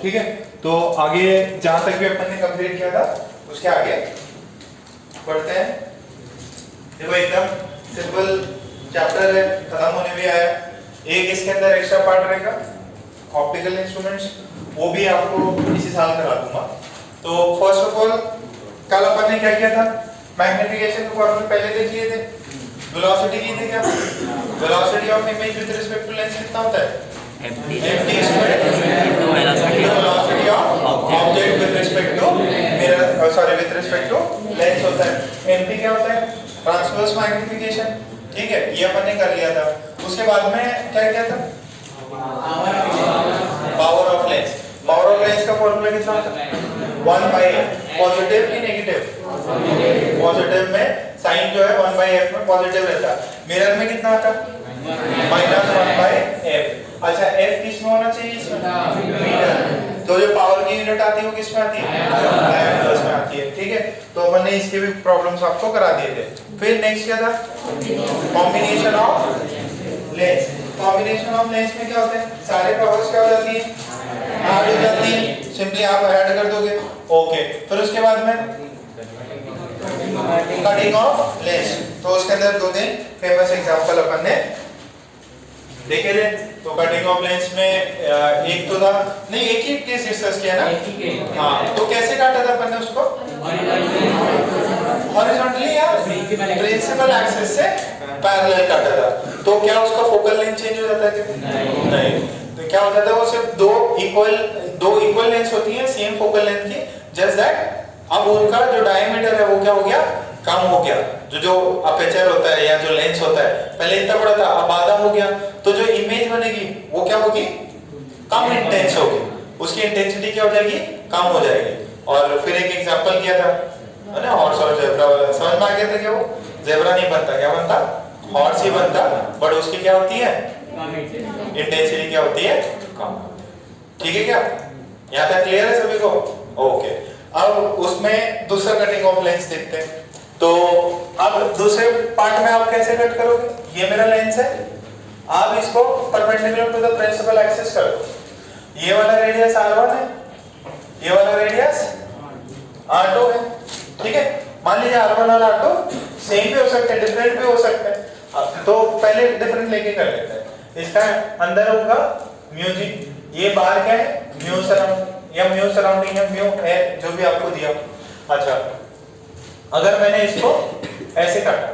ठीक है, तो आगे जहां तक भी अपन ने कंप्लीट किया था उसके आगे पढ़ते हैं। देखो एकदम सिंपल चैप्टर है, खत्म होने भी आया। एक इसके अंदर एक्स्ट्रा पार्ट रहेगा ऑप्टिकल इंस्ट्रूमेंट्स, वो भी आपको इसी साल करा दूंगा। तो फर्स्ट ऑफ ऑल कल अपन ने क्या किया था, मैग्निफिकेशन के फॉर्मूले पहले देख लिए थे, वेलोसिटी की थी क्या, velocity of image with respect to lens कितना होता है, ft square velocity of object with respect to mirror, sorry with respect to lens होता है। mt क्या होता है, ट्रांसवर्स मैग्निफिकेशन। ठीक है, ये अपन ने कर लिया था। उसके बाद में क्या किया था, power of lens. Power of lens का फॉर्मूला कितना होता है, 1/f। पॉजिटिव की नेगेटिव, पॉजिटिव में साइन जो है 1/f में पॉजिटिव रहता है, मिरर में कितना आता है -1/f। अच्छा, f किस में होना चाहिए, इसमें मीटर। तो जो पावर की यूनिट आती है वो किस में आती है, एम्पीयर्स में आती है। ठीक है, तो अपन ने इसके भी प्रॉब्लम्स आपको करा दिए थे। फिर नेक्स्ट क्या था, combination of lens. Combination of lens में क्या होता है, सारे पावर्स क्या हो जाती है, ऐड हो जाती है, सिंपली आप ऐड कर दोगे। ओके, फिर उसके बाद में कटिंग ऑफ लेंस। तो उसके अंदर दो तीन फेमस एग्जांपल अपन ने देखे थे। तो कटिंग ऑफ लेंस में एक तो था, नहीं एक ही केस डिस्कस किया ना, हाँ। तो कैसे काटा था अपन ने उसको, हॉरिजॉन्टली या प्रिंसिपल एक्सिस से पैरेलल काटा था। तो क्या उसका फोकल लेंथ चेंज हो जाता है क्या, नहीं। तो क्या हो जाता है, वो सिर्फ दो इक्वल लेंस होती हैं सेम फोकल लेंथ की, जस्ट दैट अब उनका जो डायमीटर है वो क्या हो गया, कम हो गया। जो अपर्चर होता है या जो लेंस होता है पहले इतना बड़ा था, अब आधा हो गया। तो जो इमेज बनेगी वो क्या होगी, कम इंटेंस होगी, उसकी इंटेंसिटी क्या हो जाएगी, कम हो जाएगी। और फिर एक एग्जांपल किया था, है ना, हॉर्स और जेब्रा वाला। समझ में आ गया था क्या, वो जेब्रा नहीं बनता, क्या बनता, हॉर्स ही बनता, बट उसकी क्या होती है, इंटेंसिटी क्या होती है, कम। ठीक है क्या, यहाँ तक क्लियर है सभी को, ओके। अब उसमें दूसरा कटिंग ऑफ लेंस देखते हैं। तो अब दूसरे पार्ट में आप कैसे कट करोगे, ये मेरा लेंस है, आप इसको perpendicular to the principal axis कर दो। ये वाला रेडियस r1 है, ये वाला रेडियस r2 है। ठीक है, मान लीजिए r1 और r2 सेम भी हो सकते हैं, डिफरेंट भी हो सकते हैं। तो पहले डिफरेंट लेके कर लेते हैं। इसका अंदर होगा म्यू जी, ये बाहर क्या है, म्यू सराउंड या म्यू सराउंडिंग है, म्यू है जो भी आपको दिया। अच्छा, अगर मैंने इसको ऐसे काटा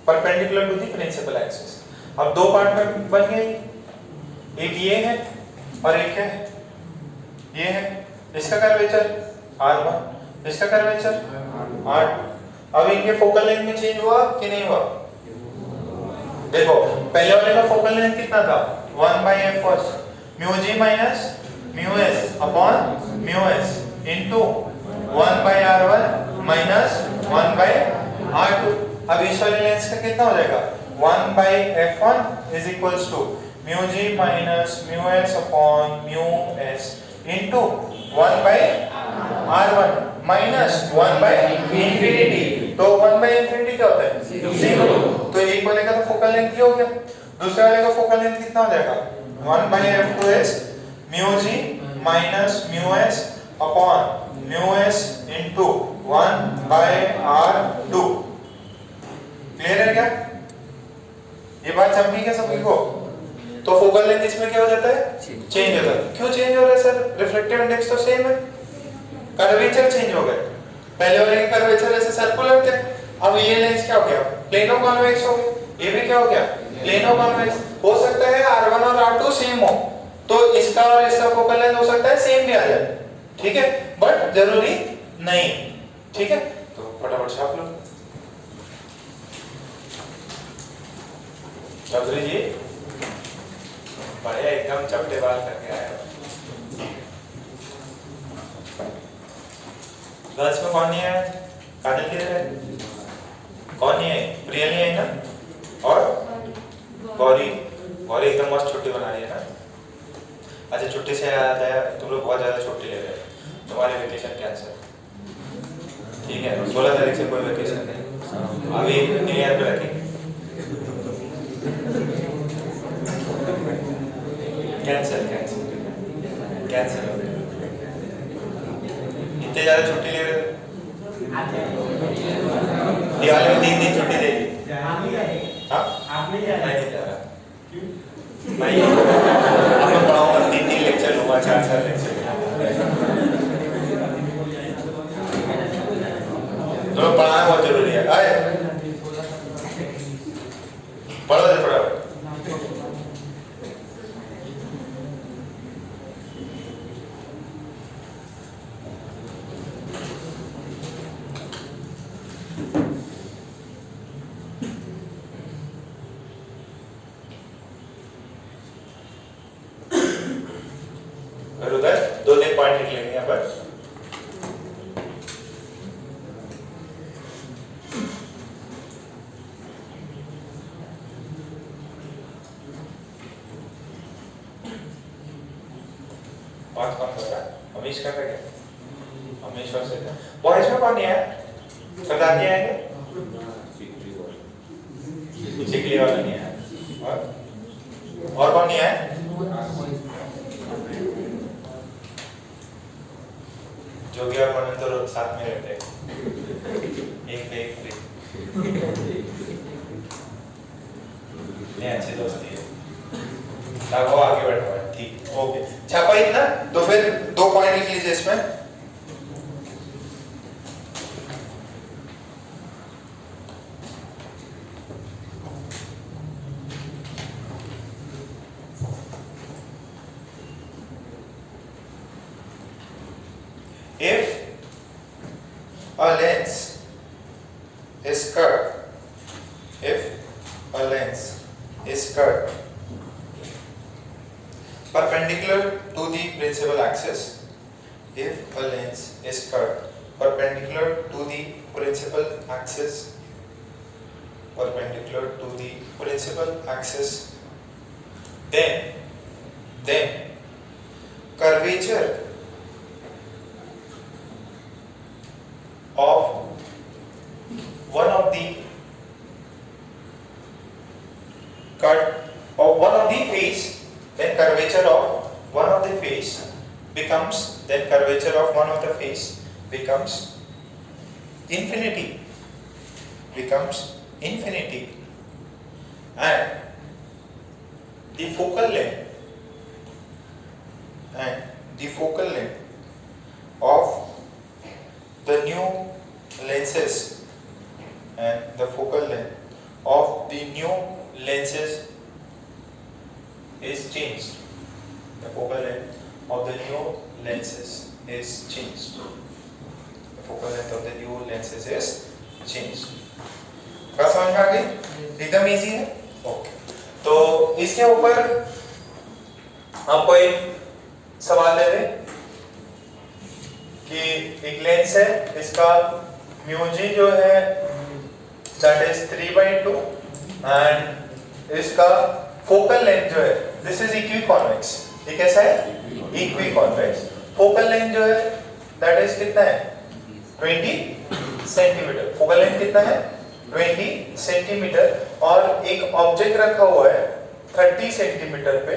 perpendicular to the principal axis, अब दो पार्ट में बन गए, एक ये है और एक है ये है। इसका कर्वेचर r1, इसका कर्वेचर r2। अब इनके फोकल लेंथ में चेंज हुआ कि नहीं हुआ, देखो पहले वाले का फोकल लेंथ कितना था, 1/f first, mu g minus mu s upon mu s into 1/r1 minus 1/r2। अब इस वाले लेंस का कितना हो जाएगा, 1/f1 is equals to mu g minus mu s upon mu s into 1/r1 minus 1/इंफिनिटी। तो 1/इंफिनिटी क्या होता है, 0। तो एक वाले का तो फोकल लेंथ ये हो गया, दूसरे वाले का फोकल लेंथ कितना हो जाएगा, 1/f2 mu g minus mu s upon mu s into 1/r2। Clear है क्या, ये बात समझी क्या सभी को। तो फोकल लेंथ इसमें क्या हो जाता है, चेंज हो जाता है। क्यों चेंज हो रहा है सर, रिफ्लेक्टिव इंडेक्स तो सेम है, कर्वेचर चेंज हो गए। पहले वाले के कर्वेचर ऐसे सर्कुलर थे, अब ये लेंस क्या हो गया, प्लेनो कॉन्वेक्स हो गया। ये भी क्या हो गया, प्लेनो कॉन्वेक्स। हो सकता है r1 और r2 सेम हो, तो इसका और इसका फोकल लेंथ हो सकता है सेम भी आ जाए, ठीक है, बट जरूरी नहीं। ठीक है, तो फटाफट छाप लो। चौधरी जी बढ़िया, एकदम चपटे बाल करके आए हो। गर्ल्स में कौन नहीं है, काजल किधर है, कौन नहीं है, प्रियल नहीं है ना, और गौरी। गौरी एकदम मस्त छुट्टी बना रही है ना। अच्छा, छुट्टी से याद आया, तुम लोग बहुत ज्यादा छुट्टी ले रहे हो, तुम्हारे वेकेशन कैंसिल। ठीक है, 16 तारीख से कोई वेकेशन नहीं, अभी न्यू ईयर पे रखेंगे। कैंसिल कैंसिल कैंसिल हो गया। इतने ज्यादा छुट्टी ले रहे हो? दिवाली में 3 दिन छुट्टी देगी। हाँ मैं नहीं जा रहा। मैं आपको पढ़ाऊंगा 3 लेक्चर लूंगा 4 लेक्चर। तो पढ़ाना बहुत जरूरी है। आए पढ़ो दे पढ़ो। उधर 2 पॉइंट लिख लेंगे यहाँ पर। कौन कर रहा है? अमीश कर रहा है क्या? अमीश और से बॉयज में कौन नहीं आया? सरदार नहीं आएंगे? चिकली वाला नहीं आया। और कौन नहीं आया? जोगी और मनन तो साथ में रहते हैं। एक नहीं अच्छी दोस्ती है। वो आगे बैठा हुआ है। ठीक ओके छापा इतना तो फिर 2 पॉइंट लिख लीजिए इसमें। If a lens is cut, if a lens is cut perpendicular to the principal axis, if a lens is cut perpendicular to the principal axis, perpendicular to the principal axis, then curvature of one of the cut of one of the face, then curvature of one of the face becomes, then curvature of one of the face becomes infinity, and the focal length of the new lenses, and the focal length of the new lenses is changed. The focal length of the new lenses is changed. The focal length of the new lenses is changed. बात समझ में आ गई? एकदम easy है। Okay तो इसके ऊपर आपको एक सवाल दे दें कि एक लेंस है, इसका म्यू जी जो है दैट इज 3/2 एंड इसका फोकल लेंथ जो है दिस इज इक्विकॉन्वेक्स। ये कैसा है? इक्विकॉन्वेक्स। फोकल लेंथ जो है दैट इज कितना है? 20 सेंटीमीटर। फोकल लेंथ कितना है? 20 सेंटीमीटर और एक ऑब्जेक्ट रखा हुआ है 30 सेंटीमीटर पे।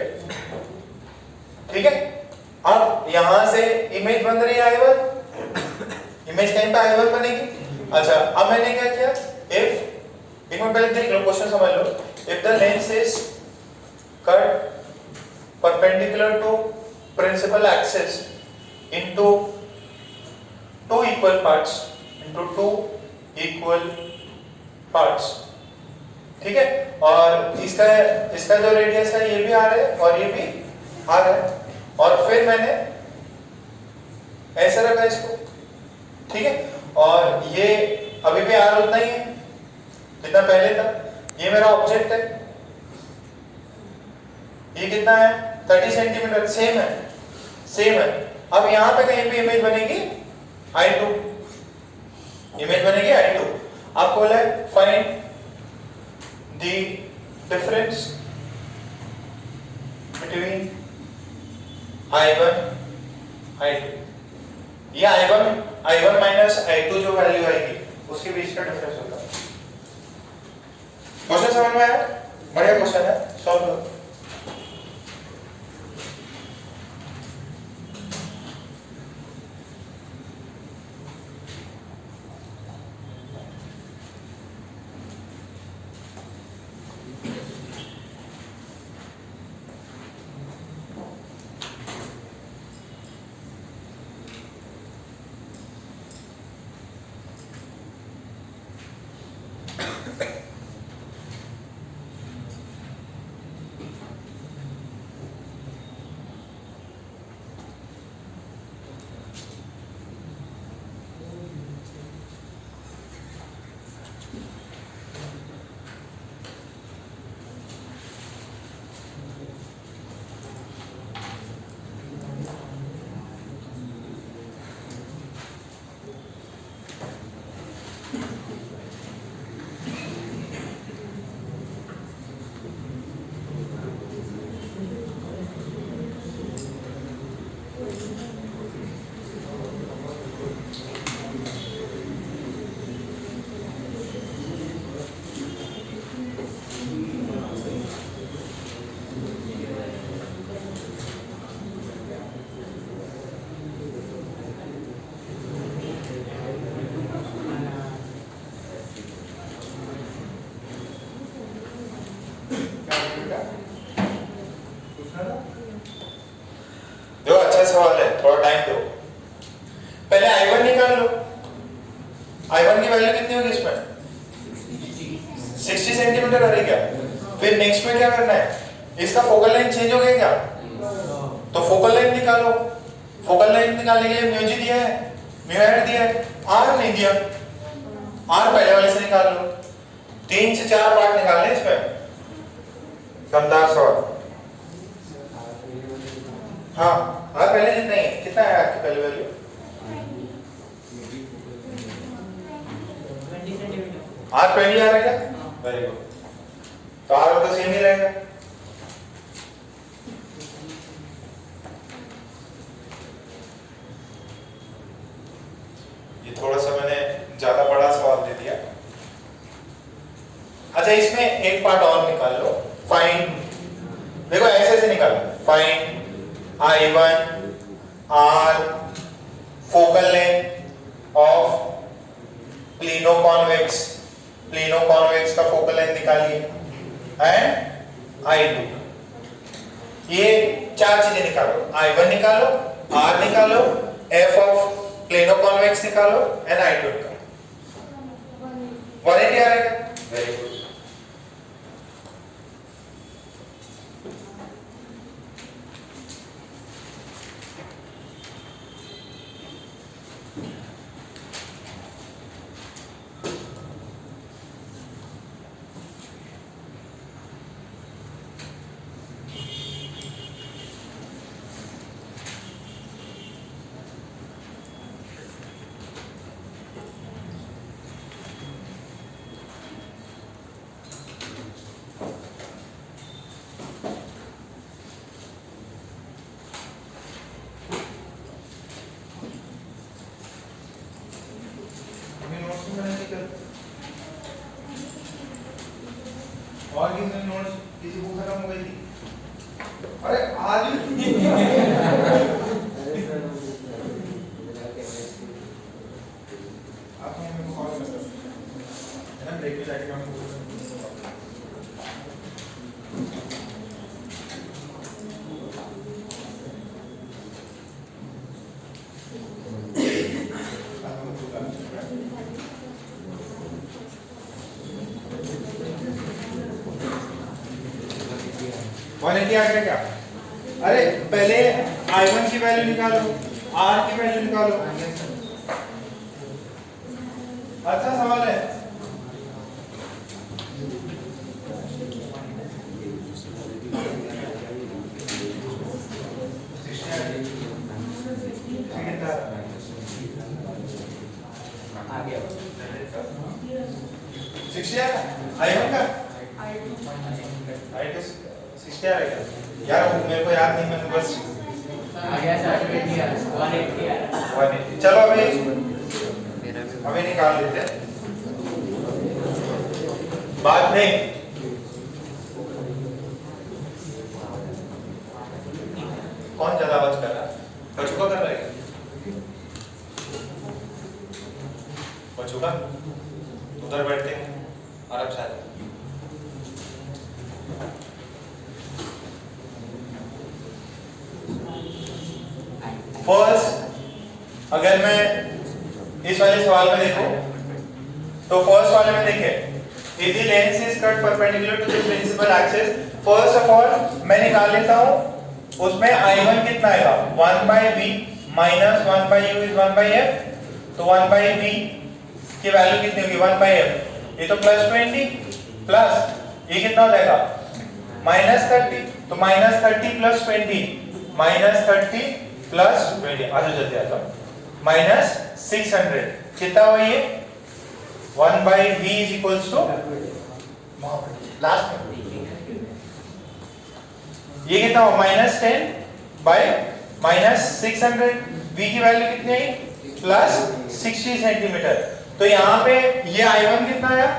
ठीक है, अब यहां से इमेज बन रही है I1, इमेज कहीं पे I1 बनेगी। अच्छा अब मैंने क्या किया, इफ एक मिनट पहले देख लो, क्वेश्चन समझ लो। If the lens is cut perpendicular to principal axis into 2 equal parts, ठीक है, और इसका जो रेडियस है ये भी आ रहा है और ये भी आ रहा है, और फिर मैंने ऐसा रखा इसको। ठीक है, और ये अभी भी आर उतना ही है जितना पहले था। ये मेरा ऑब्जेक्ट है, ये कितना है? 30 सेंटीमीटर। सेम है। अब यहाँ पे कहीं भी इमेज बनेगी I2, आपको बोला है find the difference between I1 I2। ये I1 माइनस I2 जो वैल्यू आएगी उसके बीच का डिफरेंस होता है। क्वेश्चन समझ में आया? बढ़िया क्वेश्चन है, सॉल्व करो। टाइम दो, पहले I1 निकाल लो। I1 की वैल्यू कितनी होगी इसमें 60 सेंटीमीटर आ रही क्या? फिर नेक्स्ट में क्या करना है, इसका फोकल लेंथ चेंज हो गया क्या? तो फोकल लेंथ निकालो। फोकल लेंथ निकालने के लिए म्यू जी दिया है, म्यू हेड दिया है, आर नहीं दिया। आर पहले वाले से निकाल लो। 3 से 4 पार्ट निकालने इसमें। दमदार सवाल। हाँ, आर पहले जितना ही है, कितना है आर की पहले वैल्यू? आर 20 आ रहेगा। वेरी गुड, तो आर तो सेम ही रहेगा। ये थोड़ा सा मैंने ज्यादा बड़ा सवाल दे दिया। अच्छा, इसमें एक पार्ट और निकाल लो। फाइंड, देखो ऐसे निकालो। Find I1 R focal length of plano convex का फोकल लेंथ निकालिए एंड I2। ये 4 चीजें निकालो। I1 निकालो, R निकालो, F ऑफ प्लेनो कॉन्वेक्स निकालो एंड I2 निकालो। 180 आ रहेगा। Very good. और किसी नोट्स किसी को खत्म हो गई थी? अरे आज आप मेरे को कॉल कर सकते हैं ना, ब्रेक में जाके हम आ गया क्या? अरे पहले I1 की वैल्यू निकालो, R की वैल्यू निकालो। अच्छा सवाल है। I1 का I2 60 आ रहेगा यार, मेरे को याद नहीं, मैंने बस आ गया सर। 180। चलो अभी निकाल लेते हैं, बात नहीं। कौन ज्यादा आवाज कर रहा है? बचुका कर रहा है? बचुका उधर बैठते हैं आराम से। फर्स्ट, अगर मैं इस वाले सवाल में देखो तो फर्स्ट वाले में देखिए, if the lens is cut perpendicular to the principal axis, first of all मैं निकाल लेता हूँ उसमें I1 कितना आएगा, 1/v minus 1/u is 1/f, तो 1/v की वैल्यू कितनी होगी, 1/f, ये तो +20 प्लस ये कितना हो जाएगा -30, तो -30 + 20, -30 प्लस 20, आज जल्दी आता हूं, माइनस 600 कितना हुआ ये 1/v is equals to last में ये कितना हुआ -10 बाय -600, v की वैल्यू कितनी आई +60 सेंटीमीटर। तो यहाँ पे ये I1 कितना आया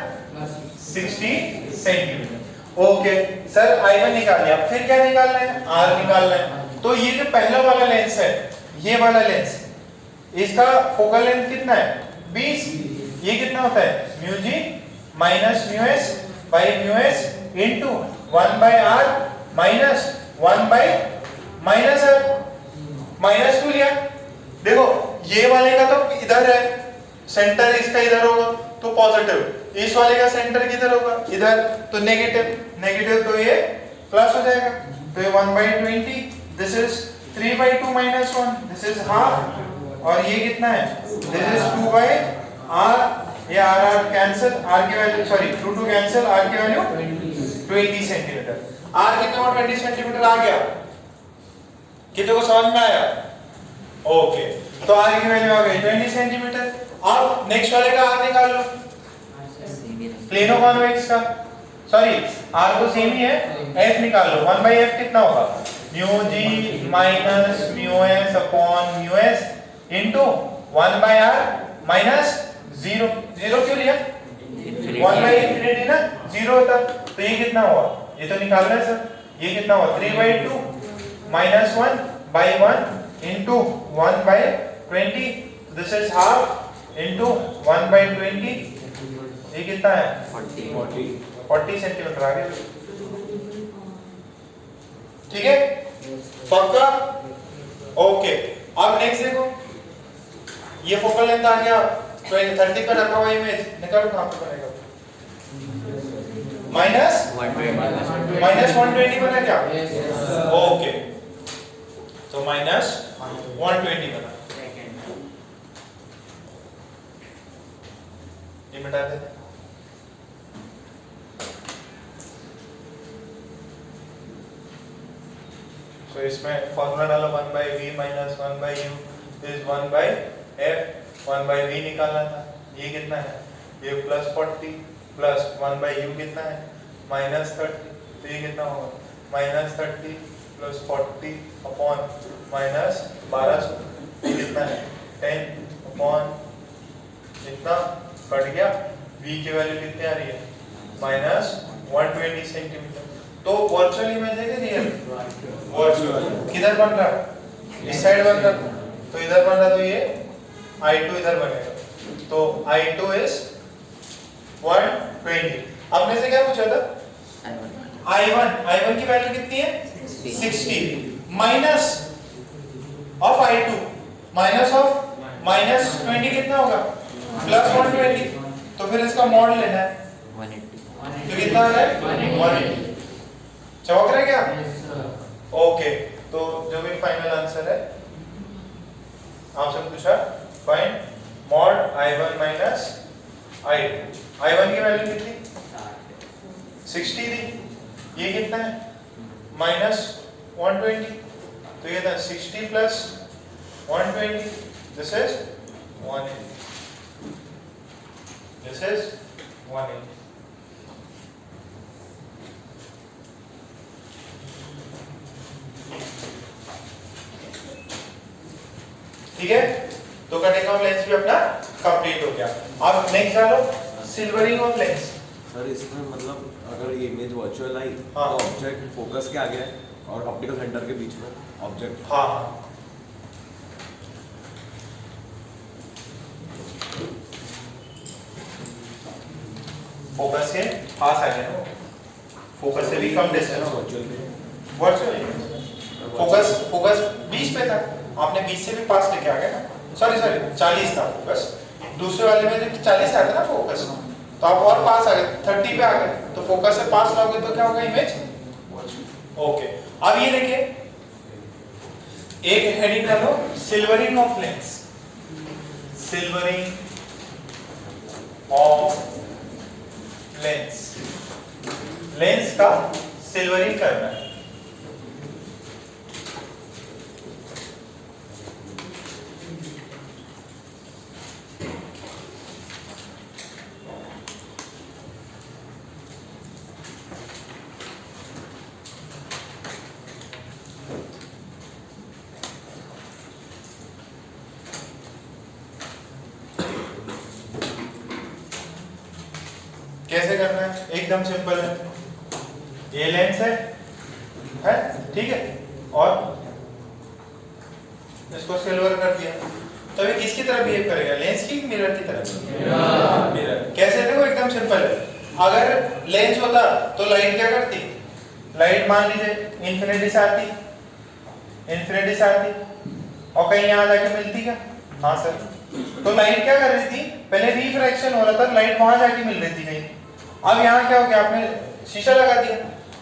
60 सेंटीमीटर। ओके सर, I1 निकाल लिया, फिर क्या निकालना है, R निकालना है। तो ये जो पहला वाला लेंस है, ये वाला लेंस, इसका फोकल लेंथ कितना है 20, ये कितना होता है mu g minus mu s by mu s into 1/r minus 1/-r, -2 लिया देखो ये वाले का तो इधर है, सेंटर इसका इधर होगा तो पॉजिटिव, इस वाले का सेंटर किधर होगा इधर, तो नेगेटिव, नेगेटिव तो ये प्लस हो जाएगा, तो ये 1/20, this is 3/2 minus 1, this is half, और ये कितना है, दिस इज 2/r, ये r कैंसिल, r की वैल्यू सॉरी 2 कैंसिल, r की वैल्यू 20 सेंटीमीटर, r कितना हुआ 20 सेंटीमीटर आ गया, कितने को समझ में आया, ओके, तो r की वैल्यू आ गई 20 सेंटीमीटर। अब नेक्स्ट वाले का r निकाल लो, प्लेनो कॉन्वेक्स का, सॉरी r तो सेम ही है, f निकाल लो, 1/f कितना होगा, μg minus μs upon μs into 1/r minus 0, 0 क्यों लिया, 1/infinity ना 0 होता, तो ये कितना हुआ, ये तो निकालना है सर, ये कितना हुआ 3/2 minus 1/1 into 1/20, this is half into 1/20, ये कितना है 40 सेंटीमीटर आ गया, ठीक है, पक्का, ओके। अब नेक्स्ट देखो, ये फोकल लेंथ आ गया 30 का रखा हुआ इमेज, निकालो कहां पे बनेगा, माइनस 120 बना क्या, ओके, तो माइनस 120 बना, ये मिटा देते हैं, तो इसमें फॉर्मूला डालो 1/v minus 1/u is 1/f, 1/v निकालना था, ये कितना है, ये +40 प्लस 1/u कितना है -30, तो ये कितना होगा -30 प्लस 40 अपॉन -1200, ये कितना है 10 अपॉन इतना कट गया, v की वैल्यू कितनी आ रही है -120 सेंटीमीटर, तो वर्चुअल इमेज है कि रियल, वर्चुअल, किधर बन रहा है, इस साइड बन रहा, तो इधर बन रहा, तो ये I2 इधर बनेगा, तो I2 इज 120, आपने से क्या पूछा था, I1 की वैल्यू कितनी है 60 minus of I2 minus of -20 कितना होगा +120, तो फिर इसका मॉड लेना है, 180, तो कितना आ रहा है 180, चमक रहा है क्या, ओके, तो जो भी फाइनल आंसर है आपसे पूछा, find mod I1 minus I2, I1 की वैल्यू कितनी 60 दी, ये कितना है -120, तो ये था 60 plus 120, this is 180, this is 180, ठीक है, तो कटिंग ऑफ लेंस भी अपना कंप्लीट हो गया। अब नेक्स्ट डालो सिल्वरिंग ऑफ लेंस। सर इसमें मतलब अगर ये इमेज वर्चुअल आई, हाँ, तो ऑब्जेक्ट फोकस के आगे है और ऑप्टिकल सेंटर के बीच में ऑब्जेक्ट, हाँ, फोकस के पास आ गया ना, फोकस से भी कम डिस्टेंस, वर्चुअल फोकस 20 पे था, आपने 20 से भी पास लेके आ गए ना, सॉरी 40 था फोकस, दूसरे वाले में जब 40 आया था ना फोकस, तो आप और पास आ गए 30 पे आ गए, तो फोकस से पास लाओगे तो क्या होगा इमेज, ओके। अब ये देखिए एक हेडिंग डालो silvering of lens, silvering of lens, lens का सिल्वरिंग करना है, कैसे करना है, एकदम सिंपल है, ये लेंस है ठीक है, और इसको सिल्वर कर दिया, तो ये किसकी तरह बिहेव करेगा, लेंस की मिरर की तरह, मिरर। कैसे, देखो एकदम सिंपल है, अगर लेंस होता तो लाइट क्या करती, लाइट मान लीजिए इन्फिनिटी से आती, और कहीं यहाँ जाके मिलती क्या? हाँ सर। तो लाइट क्या कर रही थी, पहले रिफ्रैक्शन हो रहा था, लाइट वहां जाके मिल रही थी कहीं। अब यहाँ क्या हो गया, आपने शीशा लगा दिया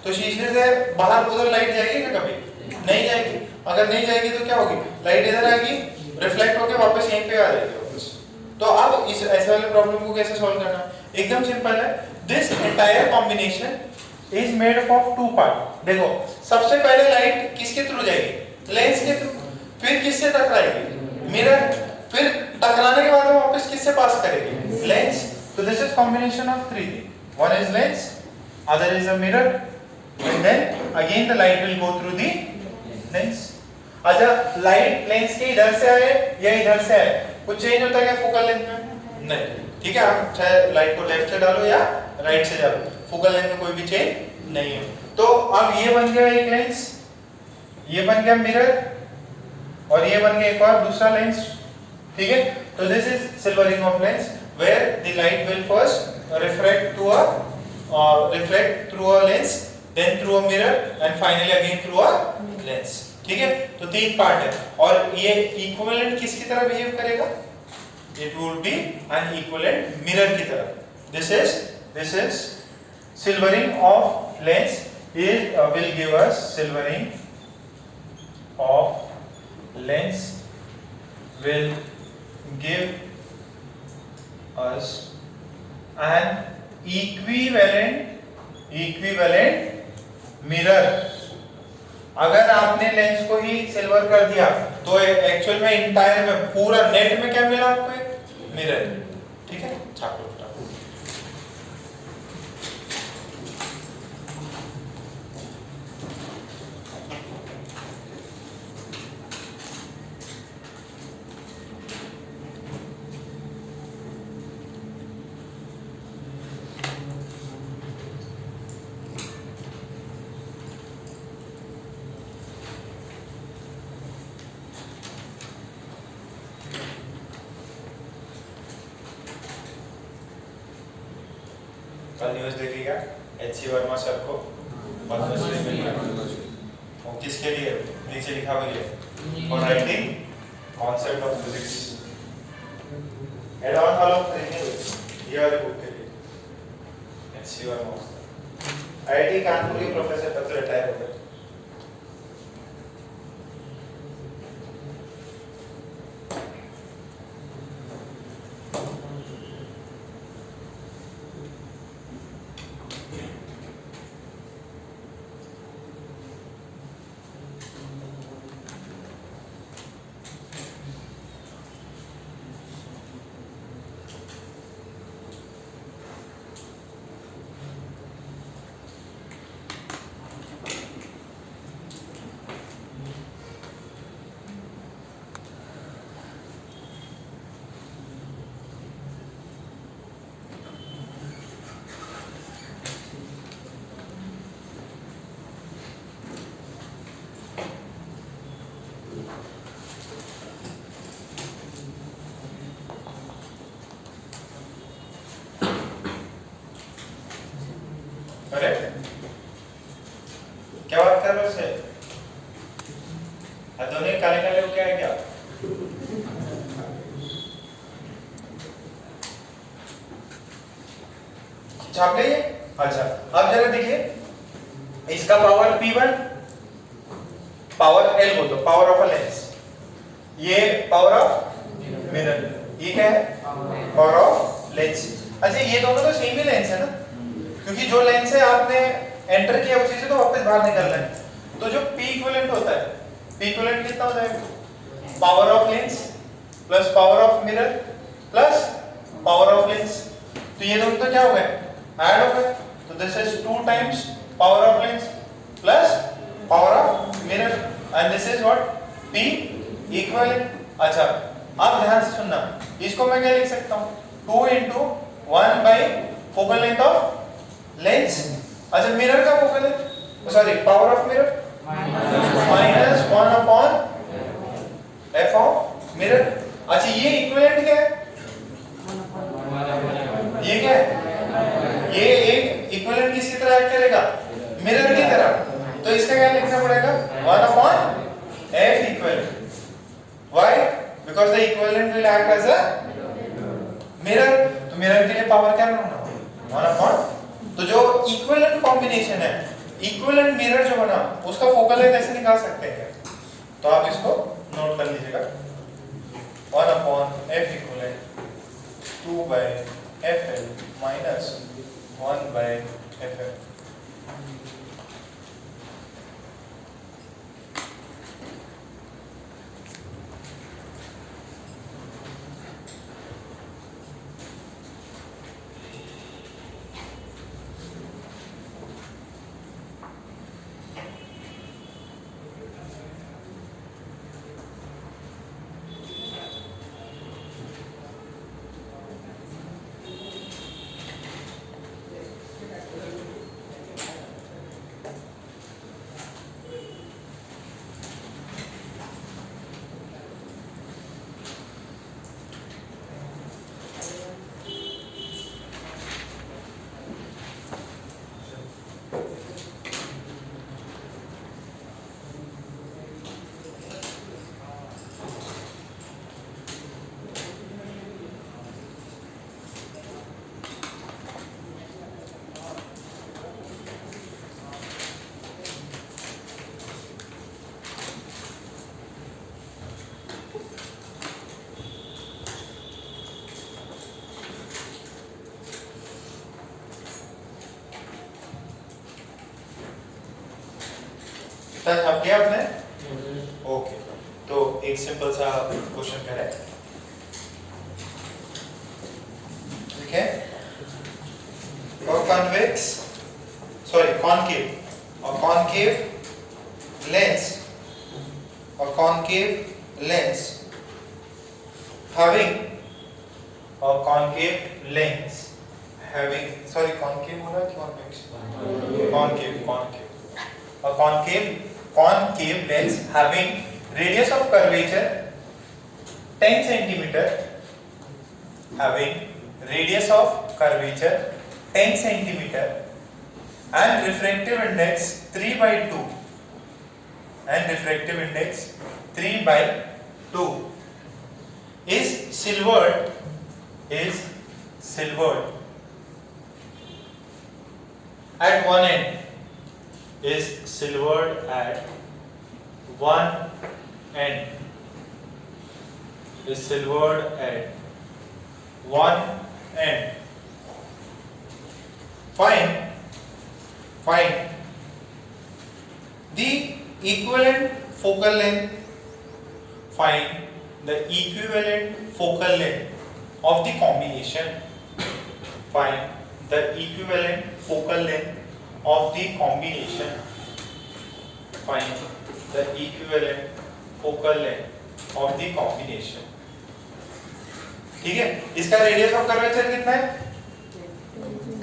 तो शीशे से बाहर उधर लाइट जाएगी क्या? कभी नहीं जाएगी। अगर नहीं जाएगी तो क्या होगी, लाइट इधर आएगी, रिफ्लेक्ट होकर वापस यहीं पे आ जाएगी वापस। तो अब इस ऐसे वाले प्रॉब्लम को कैसे सॉल्व करना, एकदम सिंपल है। This entire combination is made up of two part. देखो सबसे पहले लाइट किसके थ्रू जाएगी, लेंस के थ्रू, फिर किससे टकराएगी, मिरर, फिर टकराने के बाद वो वापस किससे पास करेगी, लेंस। तो this is combination of three things, one is lens, other is a mirror, and then again the light will go through the lens। अच्छा लाइट लेंस के इधर से आए या इधर से आए, कुछ चेंज होता है क्या फोकल लेंथ में? नहीं। ठीक है, आप चाहे लाइट को लेफ्ट से डालो या राइट से डालो, फोकल लेंथ में कोई भी चेंज नहीं है। तो अब ये बन गया एक लेंस, ये बन गया मिरर, और ये बन गया एक और दूसरा लेंस। ठीक है, तो this is silvering of lens where the light will first refract through a lens, then through a mirror and finally again through a lens। ठीक है, तो तीन पार्ट है, और ये इक्विवेलेंट किसकी तरह बिहेव करेगा, it would be an equivalent mirror की तरह। this is silvering of lens is will give us silvering of lens will give us an equivalent mirror. अगर आपने लेंस को ही सिल्वर कर दिया तो एक्चुअल में इंटायर में पूरा नेट में क्या मिला आपको, एक मिरर। ठीक है, छापो कल न्यूज़ देखिएगा, एच.सी. वर्मा सर को पद्मश्री मिली है। वो किसके लिए, नीचे लिखा हुआ है for writing concept of physics, add on hall of training, ये वाली बुक के लिए एच.सी. वर्मा। आईआईटी कानपुर के प्रोफेसर तब से रिटायर हो गए। करेक्ट, क्या बात कर रहे हो उससे, दोनों काले काले हो क्या है क्या? छाप लिए? अच्छा, अब जरा देखिए, इसका पावर P1, पावर L बोल दो, पावर ऑफ अ लेंस, ये पावर ऑफ मिरर, ये क्या है, पावर ऑफ लेंस। अच्छा ये दोनों तो सेम ही लेंस है ना, क्योंकि जो लेंस है आपने एंटर किया उसी से तो वापस बाहर निकलना है। तो जो P इक्विवेलेंट होता है, P इक्विवेलेंट कितना हो जाएगा, power of lens plus power of mirror plus power of lens. तो ये दोनों तो क्या हो गए, ऐड हो गए। तो this is 2 times power of lens plus power of mirror and this is what, P equivalent. अच्छा अब ध्यान से सुनना, इसको मैं क्या लिख सकता हूँ, 2 into 1 by focal length of lens. अच्छा मिरर का focal length, sorry power of mirror minus 1 upon f of mirror. अच्छा ये इक्विवेलेंट क्या है, ये क्या है, ये एक इक्विवेलेंट किसकी तरह एक्ट करेगा, मिरर की तरह। तो इसका क्या लिखना पड़ेगा, 1 upon f equivalent. act as a mirror. तो मिरर के लिए पावर क्या बनाना? 1/, तो जो इक्विवेलेंट कॉम्बिनेशन है, इक्विवेलेंट मिरर जो बना, उसका फोकल लेंथ ऐसे निकाल सकते हैं क्या? तो आप इसको नोट कर लीजिएगा, 1/f equivalent 2/fl minus 1/ff. तक आप किया आपने? ओके, तो एक सिंपल सा क्वेश्चन करें, ठीक है? और कॉन्वेक्स, सॉरी कॉनकेव, और कॉनकेव लेंस, और कॉनकेव लेंस having, और concave lens having, sorry concave बोला कि convex? Concave, concave, a concave lens having radius of curvature 10 centimeter, having radius of curvature 10 centimeter and refractive index 3/2, and refractive index 3/2 is silvered at one end, is silvered at one end, is silvered at one end. Find the equivalent focal length. Find the equivalent focal length of the combination. Find the equivalent focal length of the combination. Find the equivalent focal length of the combination. ठीक है, इसका radius of curvature कितना है?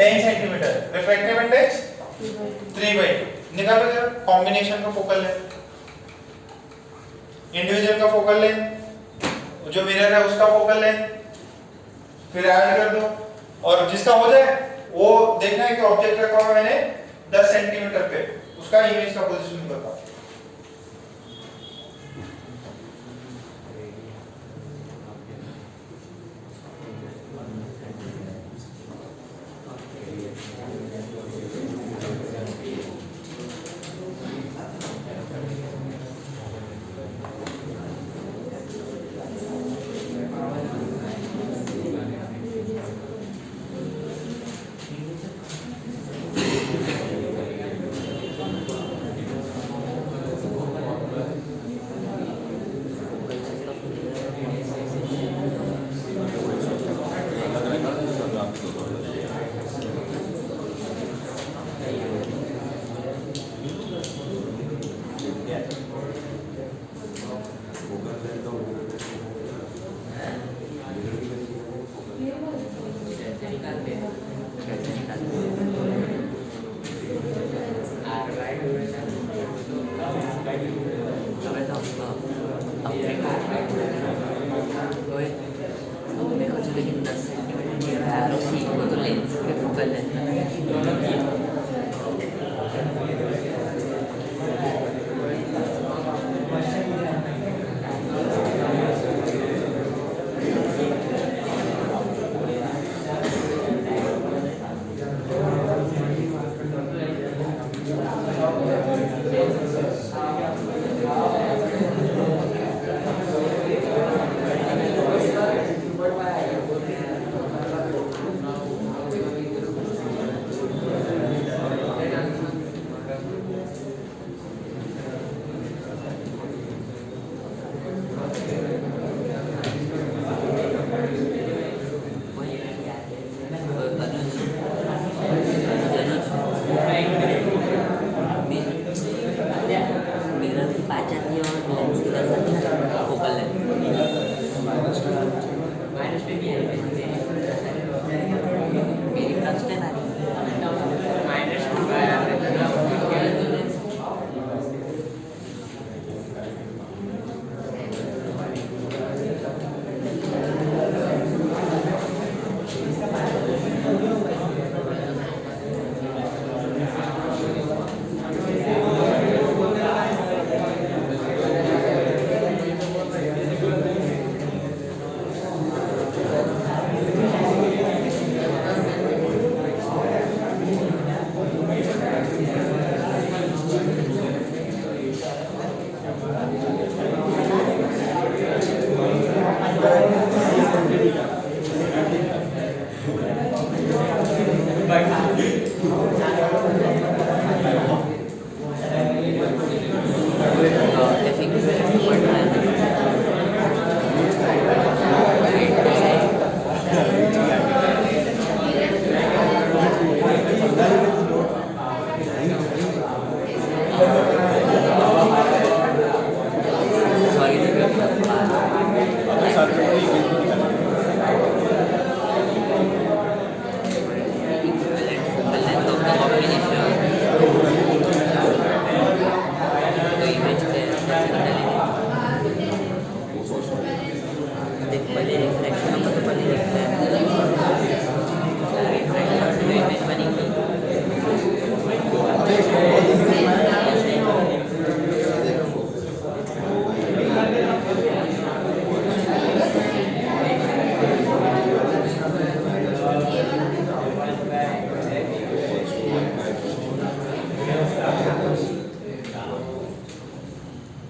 10 centimetre, refractive index 3/2. निकालो जरा combination का focal length, individual का focal length, जो मिरर है उसका फोकल लेंथ, फिर ऐड कर दो, और जिसका हो जाए वो देखना है कि ऑब्जेक्ट रखा हुआ मैंने 10 सेंटीमीटर पे, उसका इमेज का पोजीशन बताओ।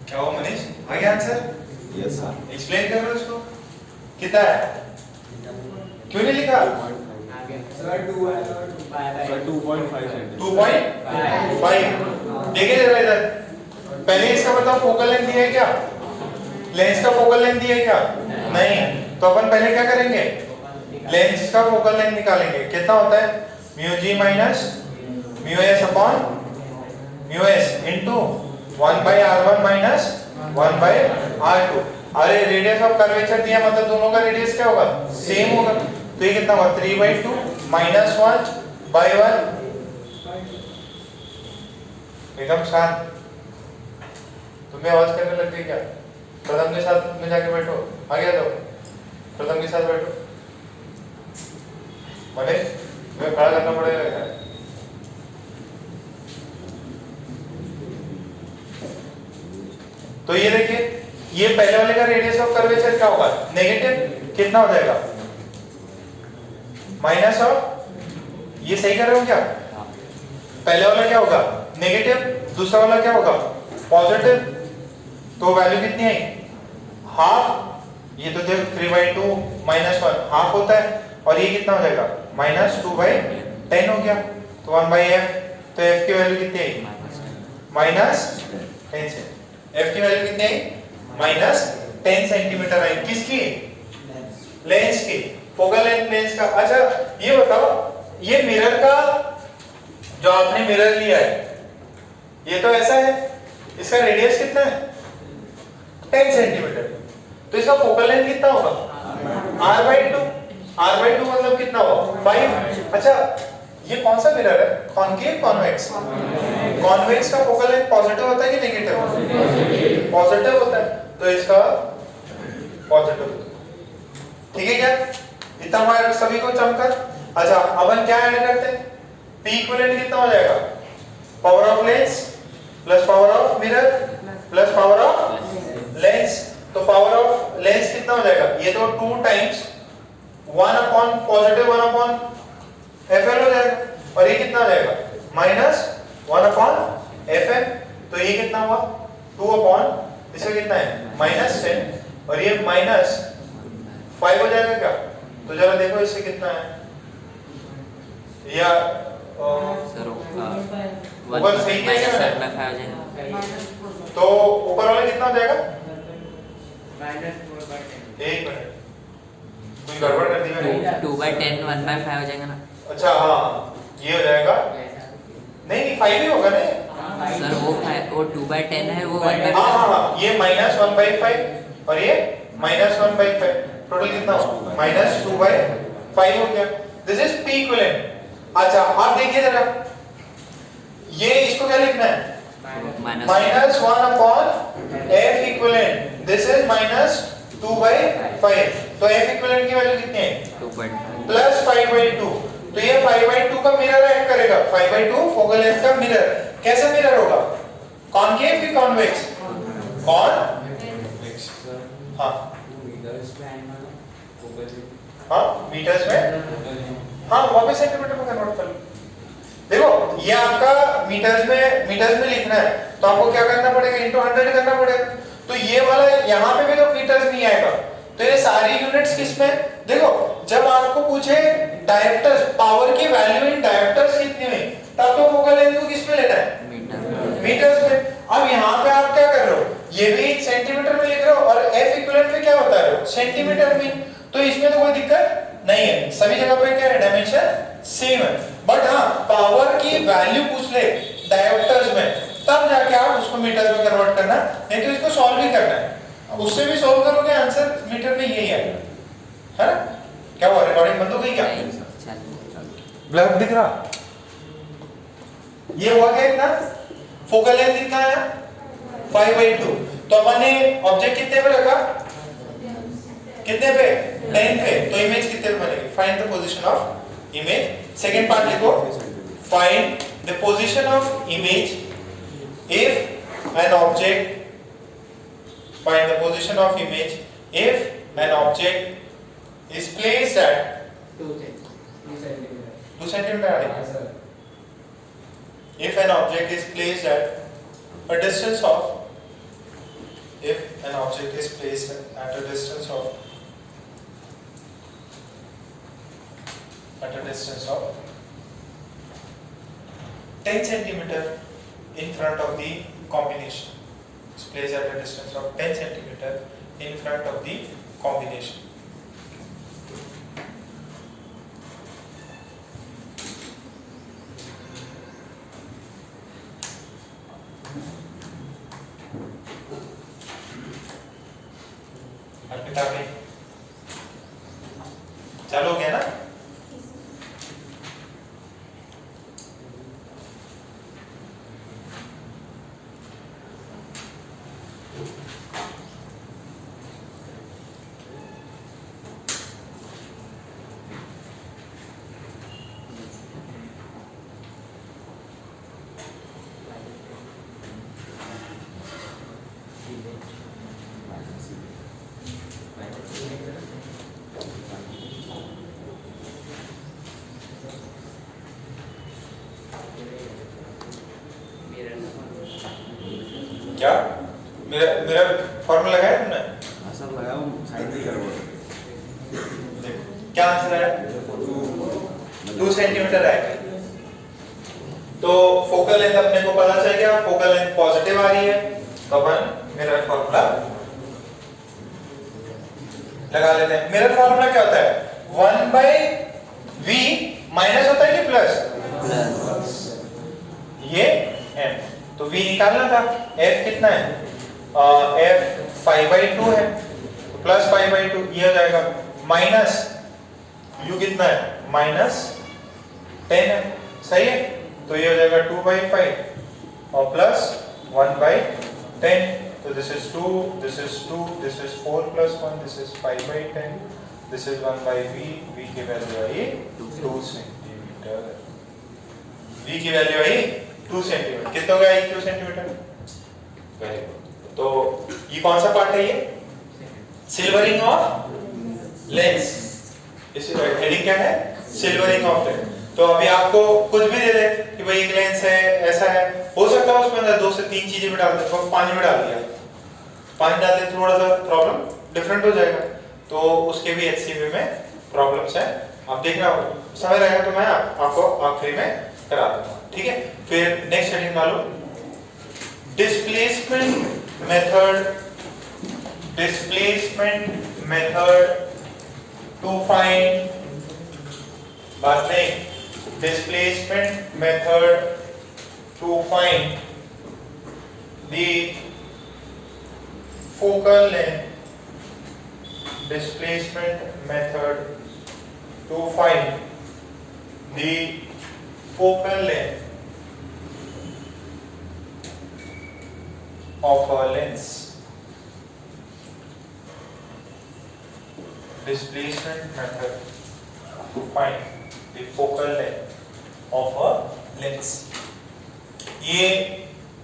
क्या हुआ मनीष? आ गया आंसर? Yes sir. एक्सप्लेन कर रहे हो इसको? कितना है? क्यों नहीं लिखा? Sir 2.5 centimetre. 2.5। देखिए जरा इधर, पहले इसका बताओ फोकल लेंथ दिया है क्या? लेंस का फोकल लेंथ दिया है क्या? नहीं। तो अपन पहले क्या करेंगे? लेंस का फोकल लेंथ निकालेंगे। कितना होता है? Mu g minus mu s upon mu s into 1 by r1 minus 1 by r2। अरे रेडियस ऑफ कर्वेचर दिया, मतलब दोनों का रेडियस क्या होगा? सेम होगा। तो ये कितना होगा? 3/2 माइनस 1 by 1। एकदम शांत। तुम्हें आवाज करने लग गई क्या? प्रथम के साथ में जाके बैठो। आ गया तो प्रथम के साथ बैठो। मनीष तुम्हें खड़ा करना पड़ेगा क्या? तो ये देखिए, ये पहले वाले का रेडियस ऑफ कर्वेचर क्या होगा? नेगेटिव। कितना हो जाएगा? माइनस ऑफ, ये सही कर रहे हो क्या? पहले वाला क्या होगा? नेगेटिव। दूसरा वाला क्या होगा? पॉजिटिव। तो वैल्यू कितनी आई? हाफ। ये तो देखो 3/2 माइनस 1 हाफ होता है, और ये कितना हो जाएगा? माइनस 2/10 हो गया। तो 1/f। तो f की वैल्यू कितनी आई? माइनस 10 से। f की वैल्यू कितनी आई? माइनस 10 सेंटीमीटर आई। किसकी? लेंस की। फोकल लेंथ लेंस का। अच्छा ये बताओ, ये मिरर का जो आपने मिरर लिया है, ये तो ऐसा है, इसका रेडियस कितना है? 10 सेंटीमीटर। तो इसका फोकल लेंथ कितना होगा? r/2। r/2 मतलब कितना होगा? 5। अच्छा ये कौन सा मिरर है? Concave, convex? कॉन्वेक्स का फोकल लेंथ पॉजिटिव होता है कि नेगेटिव? पॉजिटिव होता है। तो इसका पॉजिटिव। ठीक है क्या? इतना हमारे सभी को चमका। अच्छा अपन क्या ऐड करते हैं? P इक्विवेलेंट कितना हो जाएगा? Power of lens plus power of mirror plus power of lens. तो पावर ऑफ लेंस कितना हो जाएगा? ये तो 2 times 1 upon positive 1 upon Fl हो जाएगा, और ये कितना हो जाएगा? Minus 1 upon Fm। तो ये कितना हुआ? 2 अपॉन, इसका कितना है? माइनस 10, और ये माइनस 5 हो जाएगा क्या? तो जरा देखो इससे कितना है, या सर ऊपर सही किया है मैंने? तो ऊपर वाला कितना हो जाएगा? एक मिनट, कोई गड़बड़ कर दी मैंने? 2/10 1/5 हो जाएगा ना अच्छा हाँ, ये हो जाएगा। नहीं नहीं 5 ही होगा ना सर। वो 2/10 है, वो हाँ 1/5। हाँ हाँ, ये माइनस 1/5 और ये माइनस 1/5, टोटल कितना हो? माइनस 2/5 हो गया। This is P equivalent. अच्छा आप देखिए जरा, ये इसको क्या लिखना है? Minus 1 upon F equivalent. This is minus 2/5। तो F इक्विवेलेंट की वैल्यू कितनी है? 2/5 प्लस 5/2। तो ये 5/2 का मिरर एक्ट करेगा। 5/2 फोकल लेंथ का मिरर। कैसा मिरर होगा? कॉनकेव कि कॉन्वेक्स? कॉन्वेक्स। हाँ हाँ मीटर्स में, हाँ वापस सेंटीमीटर में कन्वर्ट कर लो। देखो ये आपका मीटर्स में लिखना है, तो आपको क्या करना पड़ेगा? इनटू 100 करना पड़ेगा। तो ये वाला यहाँ पे भी तो मीटर्स नहीं आएगा, तो ये सारी यूनिट्स किस में? देखो जब आपको पूछे डायोप्टर्स, पावर की वैल्यू इन डायोप्टर्स कितनी हुई, तब तो फोकल लेंथ को किस में लेना है? मीटर्स में। अब यहाँ पे आप क्या कर रहे हो? ये भी सेंटीमीटर में लिख रहे हो और एफ इक्विवेलेंट में क्या बता रहे हो, सेंटीमीटर में, तो इसमें तो कोई दिक्कत नहीं है, सभी जगह पे क्या है, डायमेंशन सेम है। बट हाँ, पावर की वैल्यू पूछ ले डायोप्टर्स में, तब जाके आप उसको मीटर में कन्वर्ट करना, नहीं तो इसको सॉल्व ही करना है। अब उससे भी सॉल्व करोगे आंसर मीटर में यही आएगा, है ना? क्या हुआ, रिकॉर्डिंग बंद हो गई क्या? ब्लैक दिख रहा? ये हुआ क्या इतना? फोकल लेंथ कितना आया? 5/2। तो अपन ने ऑब्जेक्ट कितने पे रखा? कितने पे? 10 पे। तो इमेज कितने पे बनेगी? Find the position of image. Second part लिखो, find the position of image if an object, find the position of image if an object is placed at 2 centimeter. If an object is placed at a distance of, if an object is placed at a distance of 10 centimeter in front of the combination. It's placed at a distance of 10 centimeter in front of the combination. Arpita भाई, चालू हो गया ना? क्या मेरा formula लगाया तुमने? सब लगाया हूं, साइड भी करो। देखो क्या आंसर है, 2 सेंटीमीटर आएगा। तो फोकल लेंथ अपने को पता चल गया, फोकल लेंथ पॉजिटिव आ रही है, तो अपन मिरर फॉर्मूला लगा लेते हैं। मिरर फॉर्मूला क्या होता है? 1/v माइनस होता है कि प्लस? ये m, तो v निकालना था, f कितना है? f 5/2 है, तो प्लस 5/2 ये हो जाएगा, माइनस u कितना है? -10 है, सही है? तो ये हो जाएगा 2/5 और प्लस 1/10, तो this is 2, this is 2, this is 4 + 1, this is 5/10, this is 1/v, v की वैल्यू आई 2 सेंटीमीटर, v की वैल्यू आई 2 सेंटीमीटर। कितना हो गया 2 सेंटीमीटर? Very good. तो ये कौन सा पार्ट है? ये सिल्वरिंग ऑफ लेंस। इस हेडिंग क्या है? Silvering of lens. तो अभी आपको कुछ भी दे दे कि भाई एक लेंस है, ऐसा है, हो सकता है उसमें अंदर 2 से 3 चीजें भी डाल दे, तो पानी में डाल दिया, पानी डाल दे थोड़ा सा प्रॉब्लम डिफरेंट हो जाएगा, तो उसके भी एचसीवी में प्रॉब्लम्स है। आप देखना, समय रहेगा तो मैं आपको आखिरी में करा दूंगा, ठीक है? फिर नेक्स्ट हेडिंग डालो, डिस्प्लेसमेंट मेथड टू फाइंड, बात नहीं, displacement method to find the focal length, displacement method to find the focal length of a lens. Displacement method to find the focal length of a lens. ये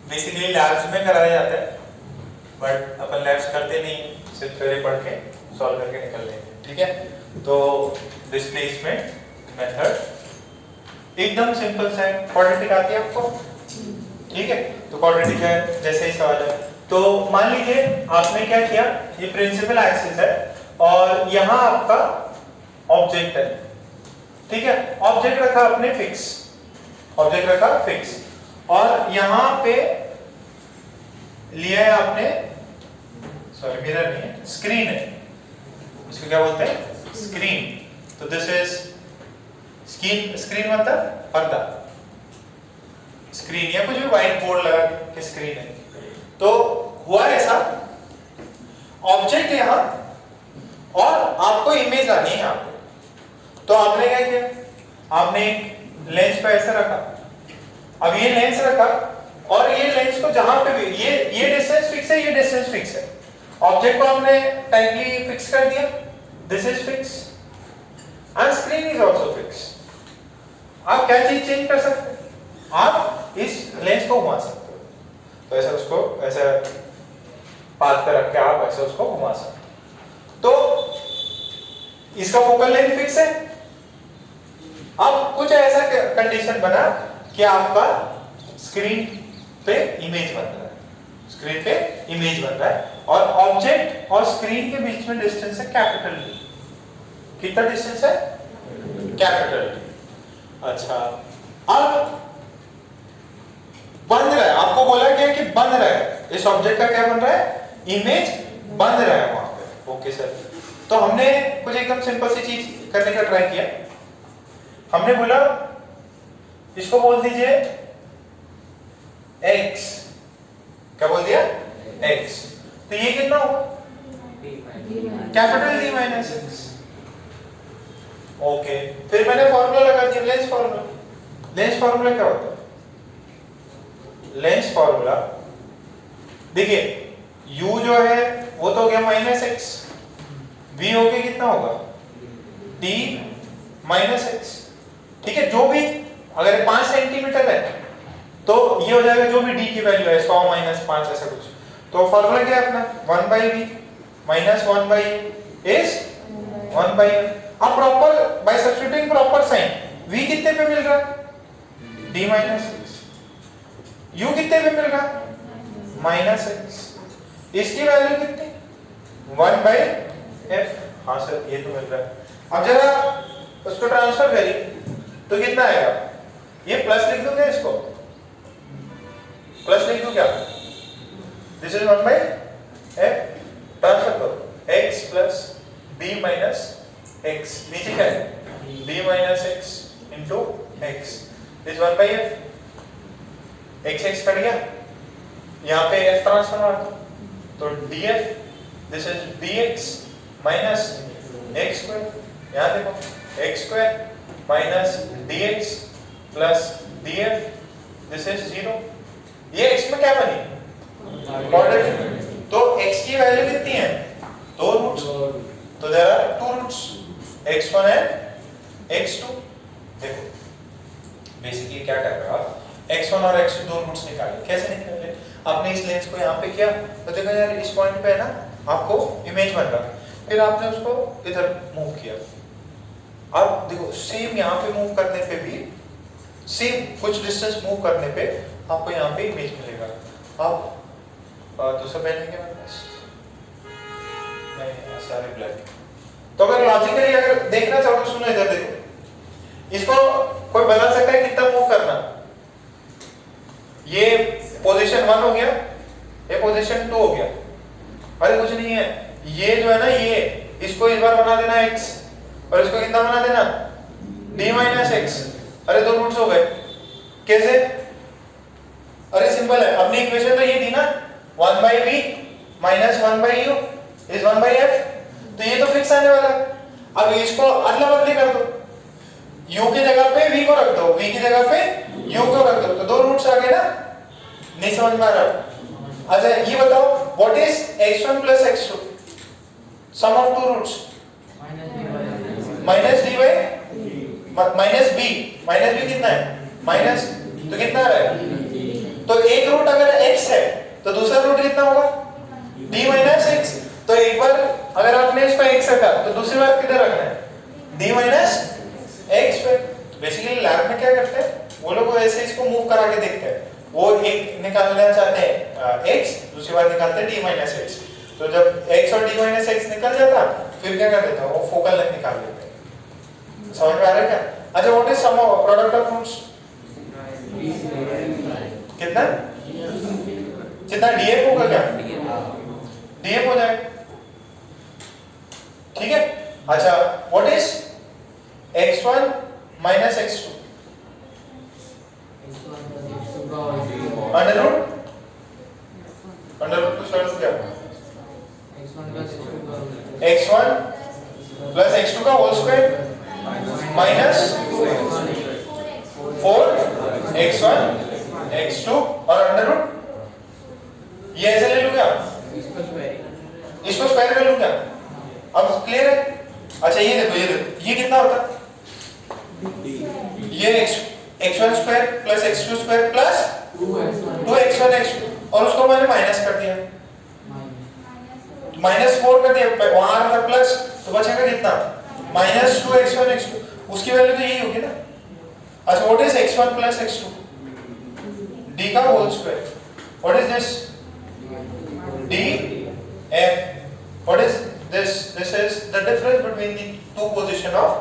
basically labs में कराया जाता है, but upon labs करते नहीं, सिर्फ theory पढ़ के सॉल्व करके निकल लेंगे, ठीक है? तो डिस्प्लेसमेंट मेथड एकदम सिंपल सा है, क्वाड्रेटिक आती है आपको, ठीक है? तो क्वाड्रेटिक है, जैसे ही सवाल है, तो मान लीजिए आपने क्या किया, ये प्रिंसिपल एक्सिस है और यहाँ आपका ऑब्जेक्ट है, ठीक है? ऑब्जेक्ट रखा आपने फिक्स, ऑब्जेक्ट रखा फिक्स, और यहाँ पे लिया है आपने सॉरी मिरर नहीं है, स्क्रीन है, इसको क्या बोलते हैं, स्क्रीन। तो दिस इज स्क्रीन मतलब पर्दा, स्क्रीन या कुछ भी व्हाइट बोर्ड लगा के स्क्रीन है। तो हुआ ऐसा, ऑब्जेक्ट यहां और आपको इमेज आनी है यहाँ पे। तो आपने क्या किया, आपने लेंस पे ऐसे रखा, अब ये लेंस रखा और ये लेंस को जहां पे भी ये डिस्टेंस फिक्स है, ये डिस्टेंस फिक्स है, ऑब्जेक्ट को हमने टाइटली फिक्स कर दिया, this is fix and screen is also fix. आप क्या चीज चेंज कर सकते हैं, आप इस लेंस को घुमा सकते हो, तो ऐसा उसको ऐसा पाथ पे रख के आप ऐसे उसको घुमा सकते हो। तो इसका फोकल लेंथ फिक्स है। अब कुछ ऐसा कंडीशन बना कि आपका स्क्रीन पे इमेज बन रहा है, स्क्रीन पे इमेज बन रहा है और ऑब्जेक्ट और स्क्रीन के बीच में डिस्टेंस है कैपिटल डी। कितना डिस्टेंस है, कैपिटल डी। अच्छा, अब बन रहा है, आपको बोला गया कि बन रहा है, इस ऑब्जेक्ट का क्या बन रहा है, इमेज बन रहा है वहां पे। ओके सर, तो हमने कुछ एकदम सिंपल सी चीज करने का ट्राई किया। हमने बोला इसको बोल दीजिए x, क्या बोल दिया, x। तो ये कितना होगा, capital D minus x। Okay, फिर मैंने फॉर्मूला लगा दिया, लेंस फॉर्मूला। लेंस फॉर्मूला क्या होता है, लेंस फॉर्मूला देखिए, u जो है वो तो हो गया माइनस x, v हो गया कितना होगा, d माइनस x। ठीक है, जो भी अगर 5 सेंटीमीटर है तो ये हो जाएगा जो भी d की वैल्यू है 100 माइनस 5 ऐसा कुछ। तो फॉर्मूला क्या है अपना, 1/v minus 1/u is 1/f। अब proper by substituting proper sign, v कितने पे मिल रहा है, d माइनस x, u कितने पे मिल रहा है, माइनस x, इसकी वैल्यू कितनी, 1/f। हाँ सर ये तो मिल रहा है। अब जरा उसको ट्रांसफर करिए तो कितना आएगा, ये प्लस लिख दूंगा, इसको प्लस लिख दूं क्या, दिस इज 1/f। ट्रांसफर करो, x plus b minus x, नीचे क्या है, b minus x into x is 1/f। x cut गया, यहाँ पे f ट्रांसफर मार दो, तो df this is dx minus x square. यहाँ देखो x square minus dx plus df this is 0। ये x में क्या बनी, क्वाड्रेटिक। तो x की वैल्यू कितनी है, 2 रूट्स, तो there are 2 roots, x1 and x2। देखो बेसिकली क्या कर रहे हो आप, x1 और x2 दो रूट्स निकाले, कैसे निकाले, आपने इस लेंस को यहाँ पे किया तो देखो यार इस पॉइंट पे है ना आपको इमेज बन रहा, फिर आपने उसको इधर मूव किया। अब देखो सेम यहाँ पे मूव करने पे भी, सेम कुछ डिस्टेंस मूव करने पे आपको यहाँ पे इमेज मिलेगा। अब दूसरा पेन है क्या मेरे पास, नहीं सारे ब्लैक। तो अगर लॉजिकली अगर देखना चाहो तो सुनो इधर देखो, इसको कोई बता सकता है कितना मूव करना, ये पोजीशन 1 हो गया, ये पोजीशन 2 हो गया, अरे कुछ नहीं है, ये जो है ना ये इसको इस बार बना देना x और इसको कितना बना देना d माइनस x। अरे दो रूट्स हो गए, कैसे, अरे सिंपल है, अपनी इक्वेशन तो ये थी ना 1/v minus 1/u is 1/f, तो ये तो फिक्स आने वाला है। अब इसको अदला बदली कर दो, u की जगह पे v को रख दो, v की जगह पे u को रख दो, तो दो रूट्स आ गए ना, नहीं समझ में आ रहा। अच्छा ये बताओ what is x1 plus x2, sum of two roots, minus d by minus b, minus b कितना है माइनस, तो कितना आ रहा है, तो एक रूट अगर x है तो दूसरा रूट कितना होगा d माइनस x। तो एक बार अगर आपने इसको x रखा तो दूसरी बार किधर रखना है, d माइनस x पे। बेसिकली लैब में क्या करते हैं वो लोग ऐसे इसको मूव करा के देखते हैं, वो एक निकालना चाहते हैं x, दूसरी बार निकालते हैं d माइनस x। तो जब x और d माइनस x निकल जाता फिर क्या कर देता है वो फोकल लेंथ निकाल लेते हैं। समझ में आ रहा है क्या। अच्छा what is sum of product of roots, कितना जितना df होगा क्या, डीएफ हो जाएगा, ठीक है। अच्छा, what is x1 minus x2 under root को सॉल्व क्या x1 प्लस x2 का whole square minus 4x1 x2 और अंडर रूट, ये ऐसे ले लूं क्या, इसको स्क्वायर कर लूं क्या, अब क्लियर है। अच्छा ये देखो ये कितना होता है, ये x1 square plus x2 square plus 2x1 x2 और उसको मैंने माइनस कर दिया, -4 कर दिया, वहां आ रहा था प्लस, तो बचेगा कितना -2x1 x2, उसकी वैल्यू तो यही होगी ना। अच्छा what is x1 plus x2 d का whole square, what is this df, what is this is the difference between the two position of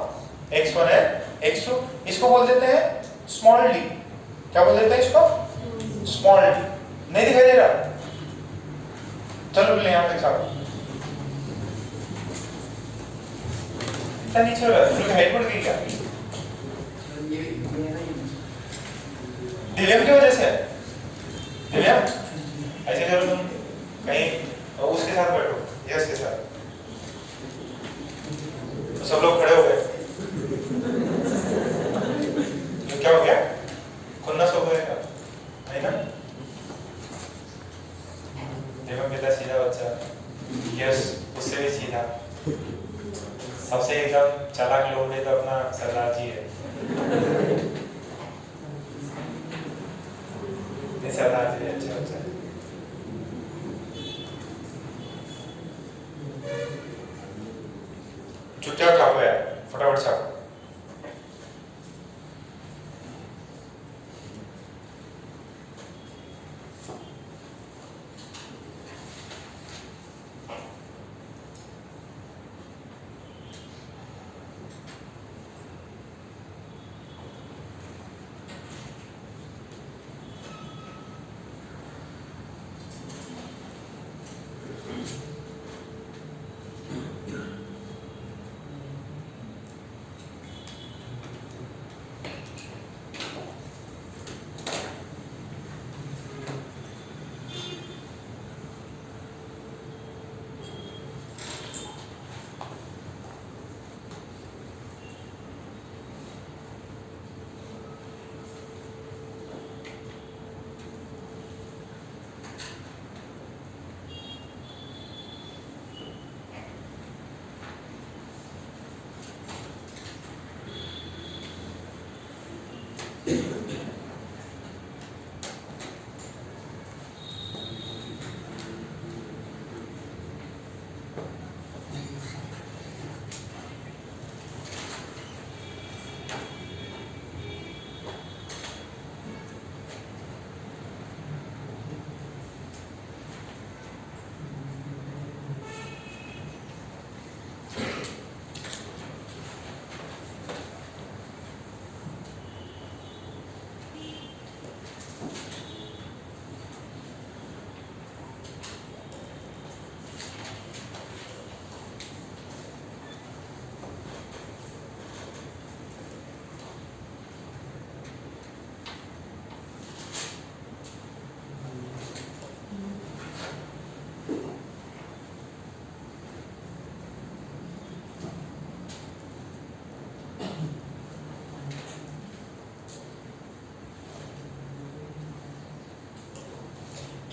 x1 and x2, इसको बोल देते हैं स्मॉल d, क्या बोल देते हैं इसको, स्मॉल d। नहीं दिखाई दे रहा, चलो पहले यहां तक साहब नीचे हो रहा है, हाइट बढ़ गई क्या, दिव्यम की वजह से, दिव्यम ऐसे करो तुम कहीं उसके साथ बैठो, यस के साथ, तो सब लोग खड़े हो गए, तो क्या हो गया, खुन्नस हो गया, है ना। दिव्यम कितना सीधा बच्चा, यस उससे भी सीधा, सबसे एकदम चालाक लोग ने तो अपना सरदार जी है, सरदार जी अच्छा अच्छा। चुपचाप छापो यार, फटाफट छापो।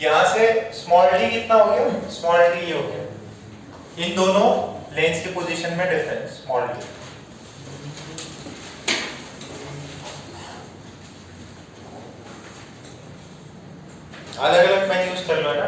यहां से स्मॉल डी कितना हो गया, स्मॉल डी ये हो गया, इन दोनों लेंस की पोजीशन में डिफरेंस स्मॉल डी। अलग अलग पेन यूज कर लो ना,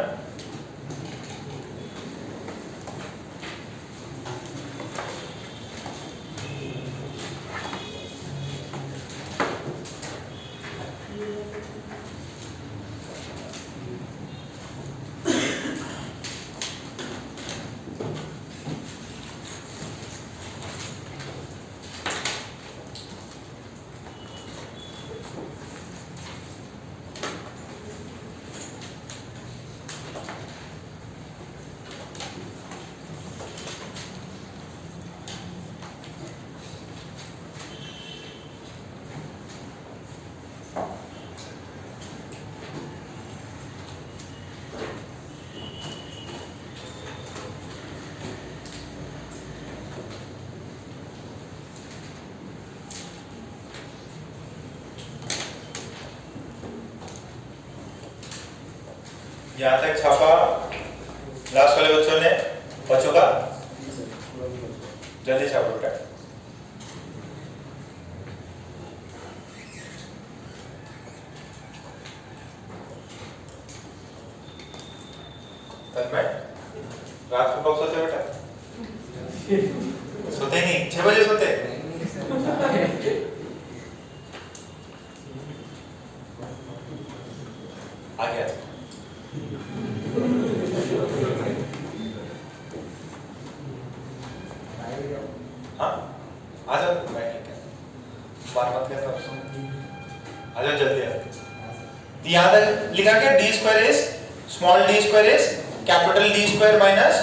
यहाँ तक छापा, लास्ट वाले बच्चों ने, बच्चों का जल्दी छापो बेटा। तन्मय, रात को कब सोते बेटा? सोते नहीं, 6 बजे सोते। आ गया। हाँ, आ जाओ, बैठ के बात मत करना, आ जाओ जल्दी आ। यहाँ तक लिखा क्या? D square is small d square is capital D square minus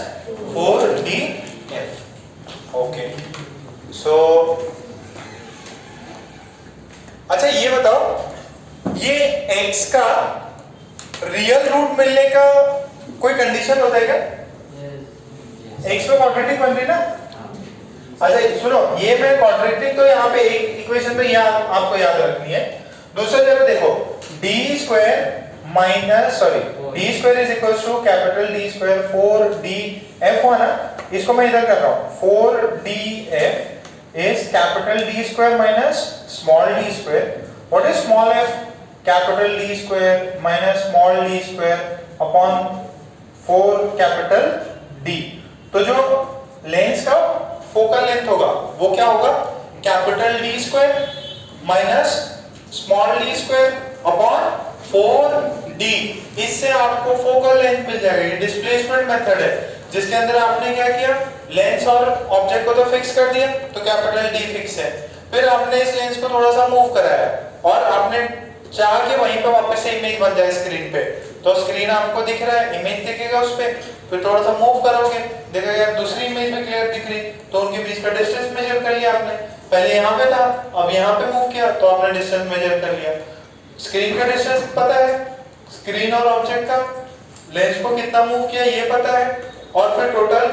4d f। Okay, so अच्छा ये बताओ, ये x का रियल रूट मिलने का कोई कंडीशन होता है क्या? x में क्वाड्रेटिक बन रही ना? अच्छा सुनो, ये मैं क्वाड्रेटिक तो यहाँ पे एक इक्वेशन तो यहाँ आपको याद रखनी है। दूसरा जगह देखो, d square minus sorry d square is equal to capital D square 4df हुआ ना, इसको मैं इधर कर रहा हूँ 4df is capital D square minus small d square. What is small f? Capital D square minus small d square upon 4 capital D. तो जो लेंस का फोकल लेंथ होगा वो क्या होगा? Capital D square minus small d square upon 4d। इससे आपको focal length मिल जाएगा। ये डिस्प्लेसमेंट मेथड है जिसके अंदर आपने क्या किया, लेंस और ऑब्जेक्ट को तो फिक्स कर दिया, तो कैपिटल डी फिक्स है। फिर आपने इस लेंस को थोड़ा सा मूव कराया और आपने चाह के वहीं पे वापस से इमेज बन जाए स्क्रीन पे, तो स्क्रीन आपको दिख रहा है, इमेज दिखेगा उस पे। फिर थोड़ा सा मूव करोगे, देखोगे यार दूसरी इमेज में क्लियर दिख रही, तो उनके बीच का डिस्टेंस मेजर कर लिया आपने। पहले यहाँ पे था, अब यहाँ पे मूव किया, तो आपने डिस्टेंस मेजर कर लिया। स्क्रीन का डिस्टेंस पता है, स्क्रीन और ऑब्जेक्ट का लेंस को कितना मूव किया ये पता है, और फिर टोटल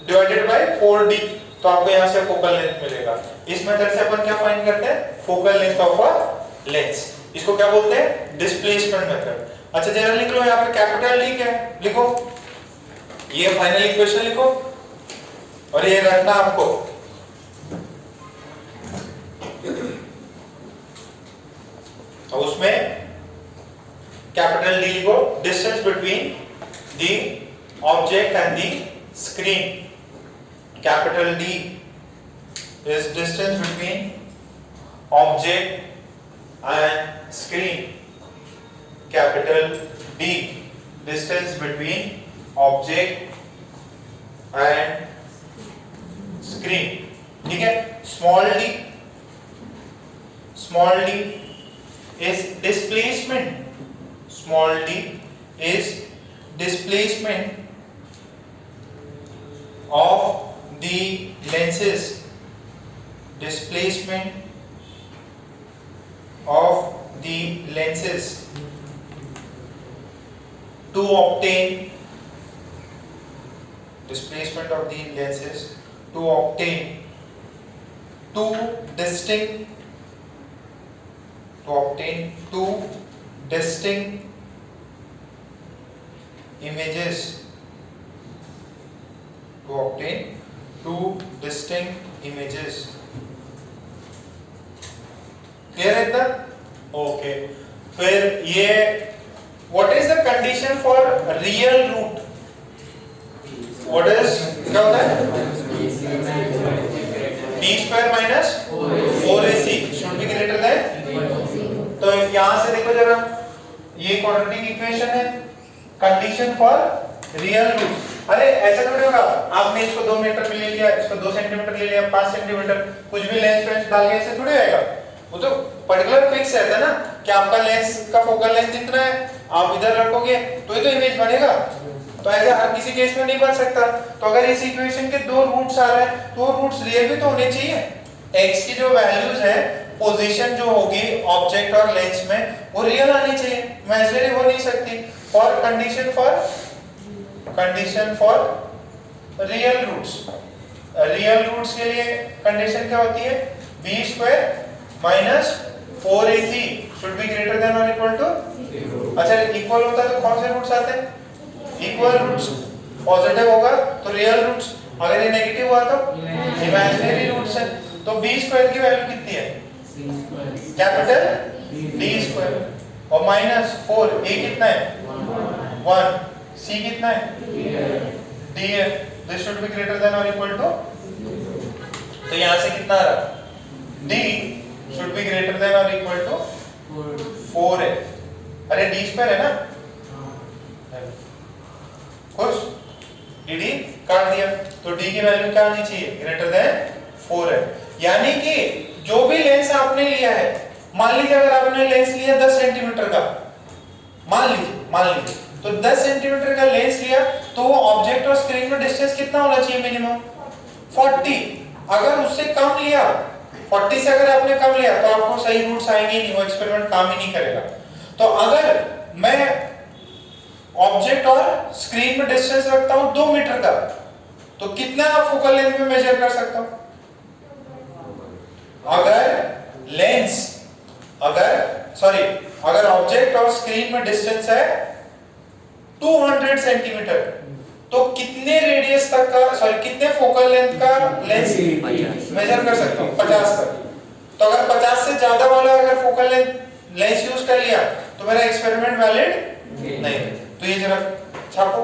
डिवाइडेड बाय 4d, तो आपको यहाँ से फोकल लेंथ मिलेगा। इस मेथड से अपन क्या फाइंड करते हैं? Focal length of a lens. इसको क्या बोलते हैं? Displacement method. अच्छा जरा लिख लो, यहाँ पे कैपिटल डी क्या है लिखो, ये फाइनल इक्वेशन लिखो और ये रखना आपको। तो उसमें कैपिटल डी लिखो, distance between the object and the screen. Capital D is distance between object and screen. Capital D, distance between object and screen. ठीक है? Small d is displacement. Small d is displacement of the lenses. Displacement of the lenses to obtain displacement of the lenses to obtain two distinct images, to obtain two distinct images. Clear है इतना? Okay, फिर ये what is the condition for real root? What is, क्या होता है? d square minus 4ac should be greater than. तो यहां से देखो जरा, ये क्वाड्रेटिक इक्वेशन है, कंडीशन फॉर रियल रूट। अरे ऐसा थोड़ी होगा, आपने इसको 2 मीटर में ले लिया, इसको 2 सेंटीमीटर ले लिया, 5 सेंटीमीटर, कुछ भी लेंस वेंस डाल के ऐसे थोड़ी आएगा। वो तो पर्टिकुलर फिक्स रहता है ना कि आपका लेंस का फोकल लेंथ इतना है, आप इधर रखोगे तो ही तो इमेज बनेगा। तो ऐसा हर किसी केस में नहीं बन सकता। तो अगर इस इक्वेशन के 2 रूट्स आ रहे हैं तो रूट्स रियल भी तो होने चाहिए। x की जो वैल्यूज है, पोजीशन जो होगी ऑब्जेक्ट और लेंस में, वो रियल आनी चाहिए, इमेजिनरी हो नहीं सकती। और कंडीशन फॉर रियल रूट्स के लिए कंडीशन क्या होती है? b square minus 4ac should be greater then और इक्वल टू। अच्छा इक्वल होता है तो कौन से रूट्स आते हैं? इक्वल रूट्स, पॉजिटिव होगा तो रियल रूट्स, अगर ये नेगेटिव हुआ तो इमेजिनरी रूट्स है। तो b स्क्वायर की वैल्यू कितनी है? कैपिटल D स्क्वायर, और माइनस 4, a कितना है 1, c कितना है d है, this should be greater then और इक्वल टू, तो यहां से कितना आ रहा? d should be greater then और इक्वल टू 4 है। अरे d स्क्वायर है ना, खुश, dd काट दिया, तो d की वैल्यू क्या आनी चाहिए? ग्रेटर देन 4 है। यानी कि जो भी लेंस आपने लिया है, मान लीजिए अगर आपने लेंस लिया 10 सेंटीमीटर का, मान लीजिए तो 10 सेंटीमीटर का लेंस लिया, तो वो ऑब्जेक्ट और स्क्रीन में डिस्टेंस कितना होना चाहिए? मिनिमम 40। अगर उससे कम लिया, 40 से अगर आपने कम लिया तो आपको सही रूट्स आएंगे नहीं, वो एक्सपेरिमेंट काम ही नहीं करेगा। तो अगर मैं ऑब्जेक्ट और स्क्रीन में डिस्टेंस रखता हूं 2 मीटर का, तो कितना फोकल लेंथ में मेजर कर सकता हूं? अगर ऑब्जेक्ट और स्क्रीन में डिस्टेंस है 200 सेंटीमीटर, तो कितने रेडियस तक का, कितने फोकल लेंथ का लेंस मेजर कर सकता हूं? 50 तक। तो अगर 50 से ज्यादा वाला अगर फोकल लेंस यूज कर लिया तो मेरा एक्सपेरिमेंट वैलिड नहीं। तो ये जरा छापो,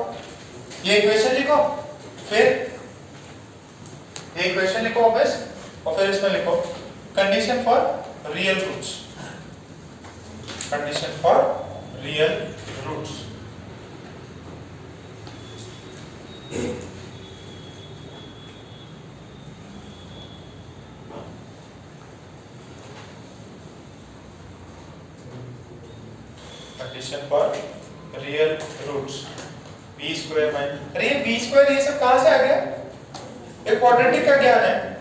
ये इक्वेशन लिखो, फिर ये इक्वेशन लिखो वापस, और फिर इसमें लिखो condition for real roots, condition for real roots. Condition for real roots, b square minus, अरे ये b स्क्वायर ये सब कहां से आ गया? ये क्वाड्रेटिक का ज्ञान है,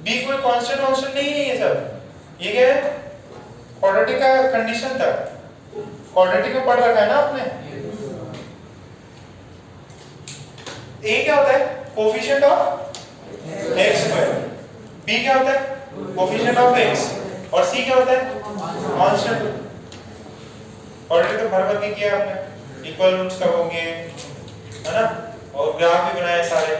b कोई कांस्टेंट नहीं है, ये सब ये क्या है? क्वाड्रेटिक का कंडीशन था, क्वाड्रेटिक में पढ़ रखा है ना आपने। a क्या होता है? Coefficient of x square, b क्या होता है? कोफिशिएंट ऑफ x, और c क्या होता है? कांस्टेंट। क्वाड्रेटिक तो भर भर के किया आपने, इक्वल रूट्स कब होंगे, है ना, और ग्राफ भी बनाए सारे।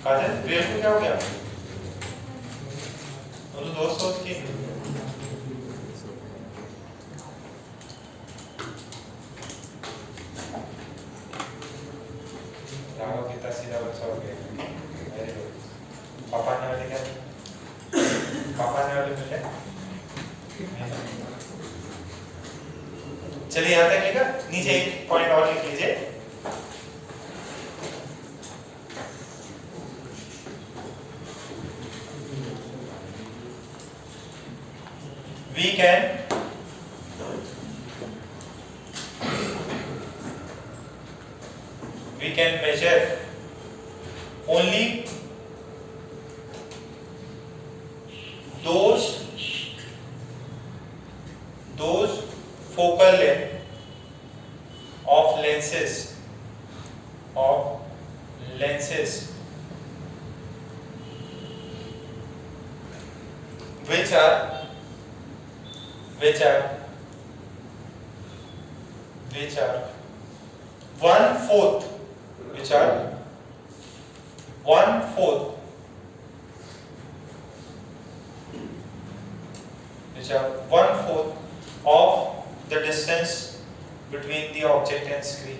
काजल ग्रेड को क्या हो गया? वो तो दोस्त की राघव कितना सीधा बच्चा हो गया। Very good. पापा ने वाले क्या? पापा ने वाले मिले? चलिए यहाँ तक लिखा, नीचे एक पॉइंट और लिख लीजिए। we can measure only those focal length of lenses which are 1/4 of the distance between the object and screen.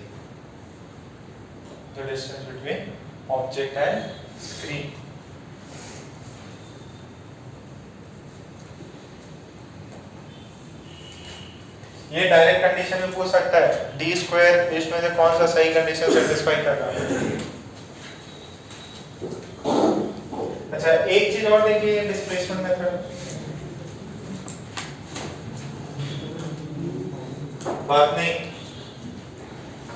The distance between object and screen. ये डायरेक्ट कंडीशन में पूछ सकता है, डी स्क्वायर इसमें से कौन सा सही कंडीशन सेटिस्फाई कर रहा है। अच्छा एक चीज और देखिए डिस्प्लेसमेंट मेथड, बात नहीं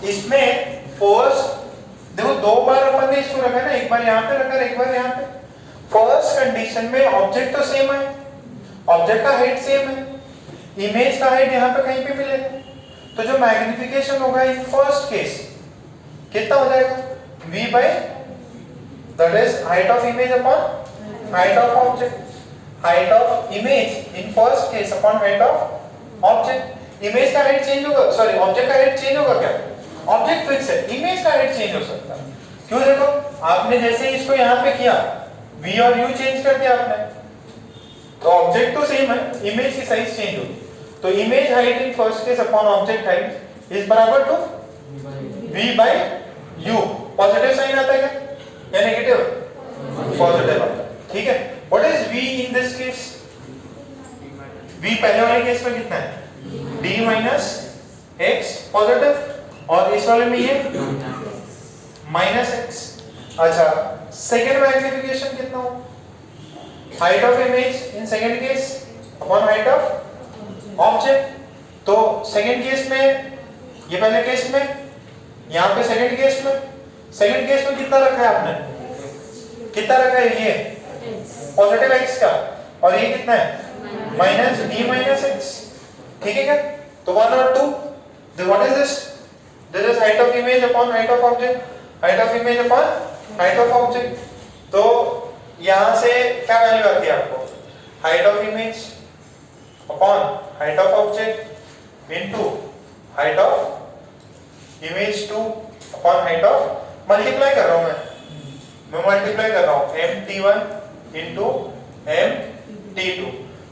इसमें फोर्स देखो, दो बार अपन ने इसको रखा है ना, एक बार यहाँ पे रखा है, एक बार यहाँ पे। फर्स्ट कंडीशन में ऑब्जेक्ट तो सेम है, ऑब्जेक्ट का हाइट सेम है, इमेज का हाइट यहाँ पे कहीं पे मिलेगा, तो जो मैग्निफिकेशन होगा इन फर्स्ट केस कितना हो जाएगा, v/2 that is height of image upon height of object. Height of image in first case upon height of object. Image का हाइट चेंज होगा, सॉरी ऑब्जेक्ट का हाइट चेंज होगा क्या? ऑब्जेक्ट फिक्स है, image का हाइट चेंज हो सकता है। क्यों? देखो आपने जैसे इसको यहाँ पे किया v और u चेंज कर दिया आपने, तो ऑब्जेक्ट तो सेम है, इमेज की साइज चेंज होगी। तो image height in first case upon object height is बराबर to v by u। Positive sign आता है क्या या नेगेटिव? पॉजिटिव आता है, ठीक है। What is v in this case? v पहले वाले केस में कितना है? d minus x पॉजिटिव, और इस वाले में ये माइनस x। अच्छा, सेकंड मैग्निफिकेशन कितना हो? Height of image in second case upon height of object. तो सेकंड केस में, ये पहले केस में, यहाँ पे सेकंड केस में कितना रखा है आपने? कितना रखा है? ये पॉजिटिव x का, और ये कितना है? माइनस d माइनस x, ठीक है क्या? तो 1 और 2, then what is this? This is height of image upon height of object, height of image upon height of object। तो यहाँ से क्या वैल्यू आती है आपको? height of image upon height of object into height of image 2 upon height of, multiply कर रहा हूँ मैं मल्टीप्लाई कर रहा हूँ mt1 into mt2।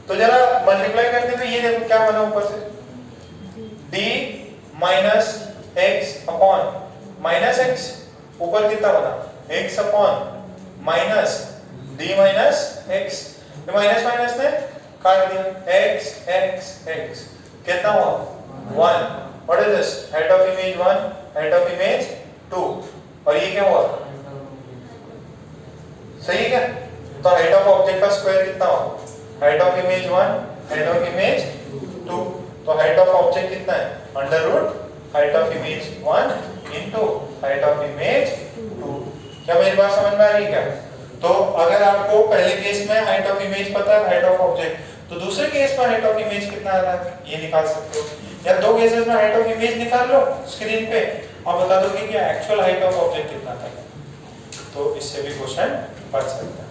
तो जरा मल्टीप्लाई करने पे ये देखो क्या बना ऊपर से, d minus x upon minus x, ऊपर कितना बना? x upon minus d minus x, तो माइनस माइनस ने काट दिया, x x x कितना हुआ? 1। What is this? Height of image 1, height of image 2, और ये क्या हुआ? सही है क्या? तो हाइट ऑफ ऑब्जेक्ट का स्क्वायर कितना हुआ? Height of image 1, height of image 2, तो हाइट ऑफ ऑब्जेक्ट कितना है? Under root height of image 1 into height of image 2। क्या मेरी बात समझ में आ रही है क्या? तो अगर आपको पहले केस में हाइट ऑफ इमेज पता है, हाइट ऑफ ऑब्जेक्ट, तो दूसरे केस में हाइट ऑफ इमेज कितना आ रहा है ये निकाल सकते हो, या दो केसेस में हाइट ऑफ इमेज निकाल लो स्क्रीन पे और बता दो कि एक्चुअल हाइट ऑफ ऑब्जेक्ट कितना था। तो इससे भी क्वेश्चन पढ़ सकते हैं।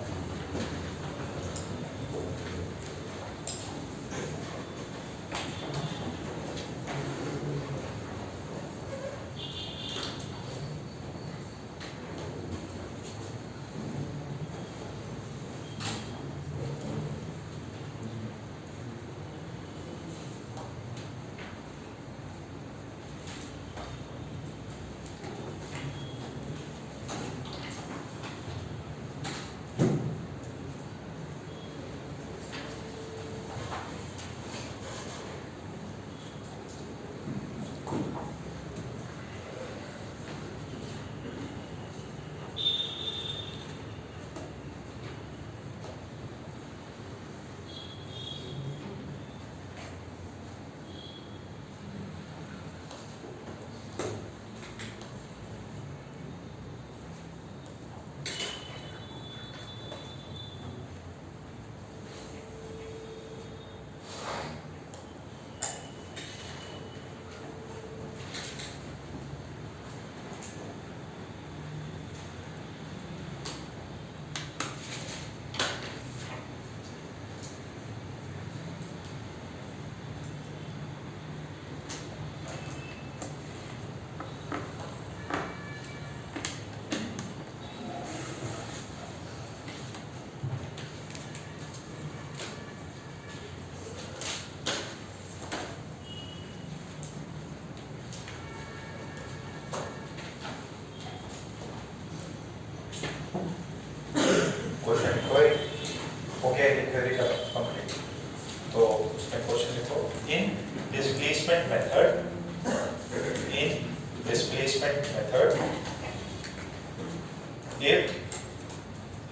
If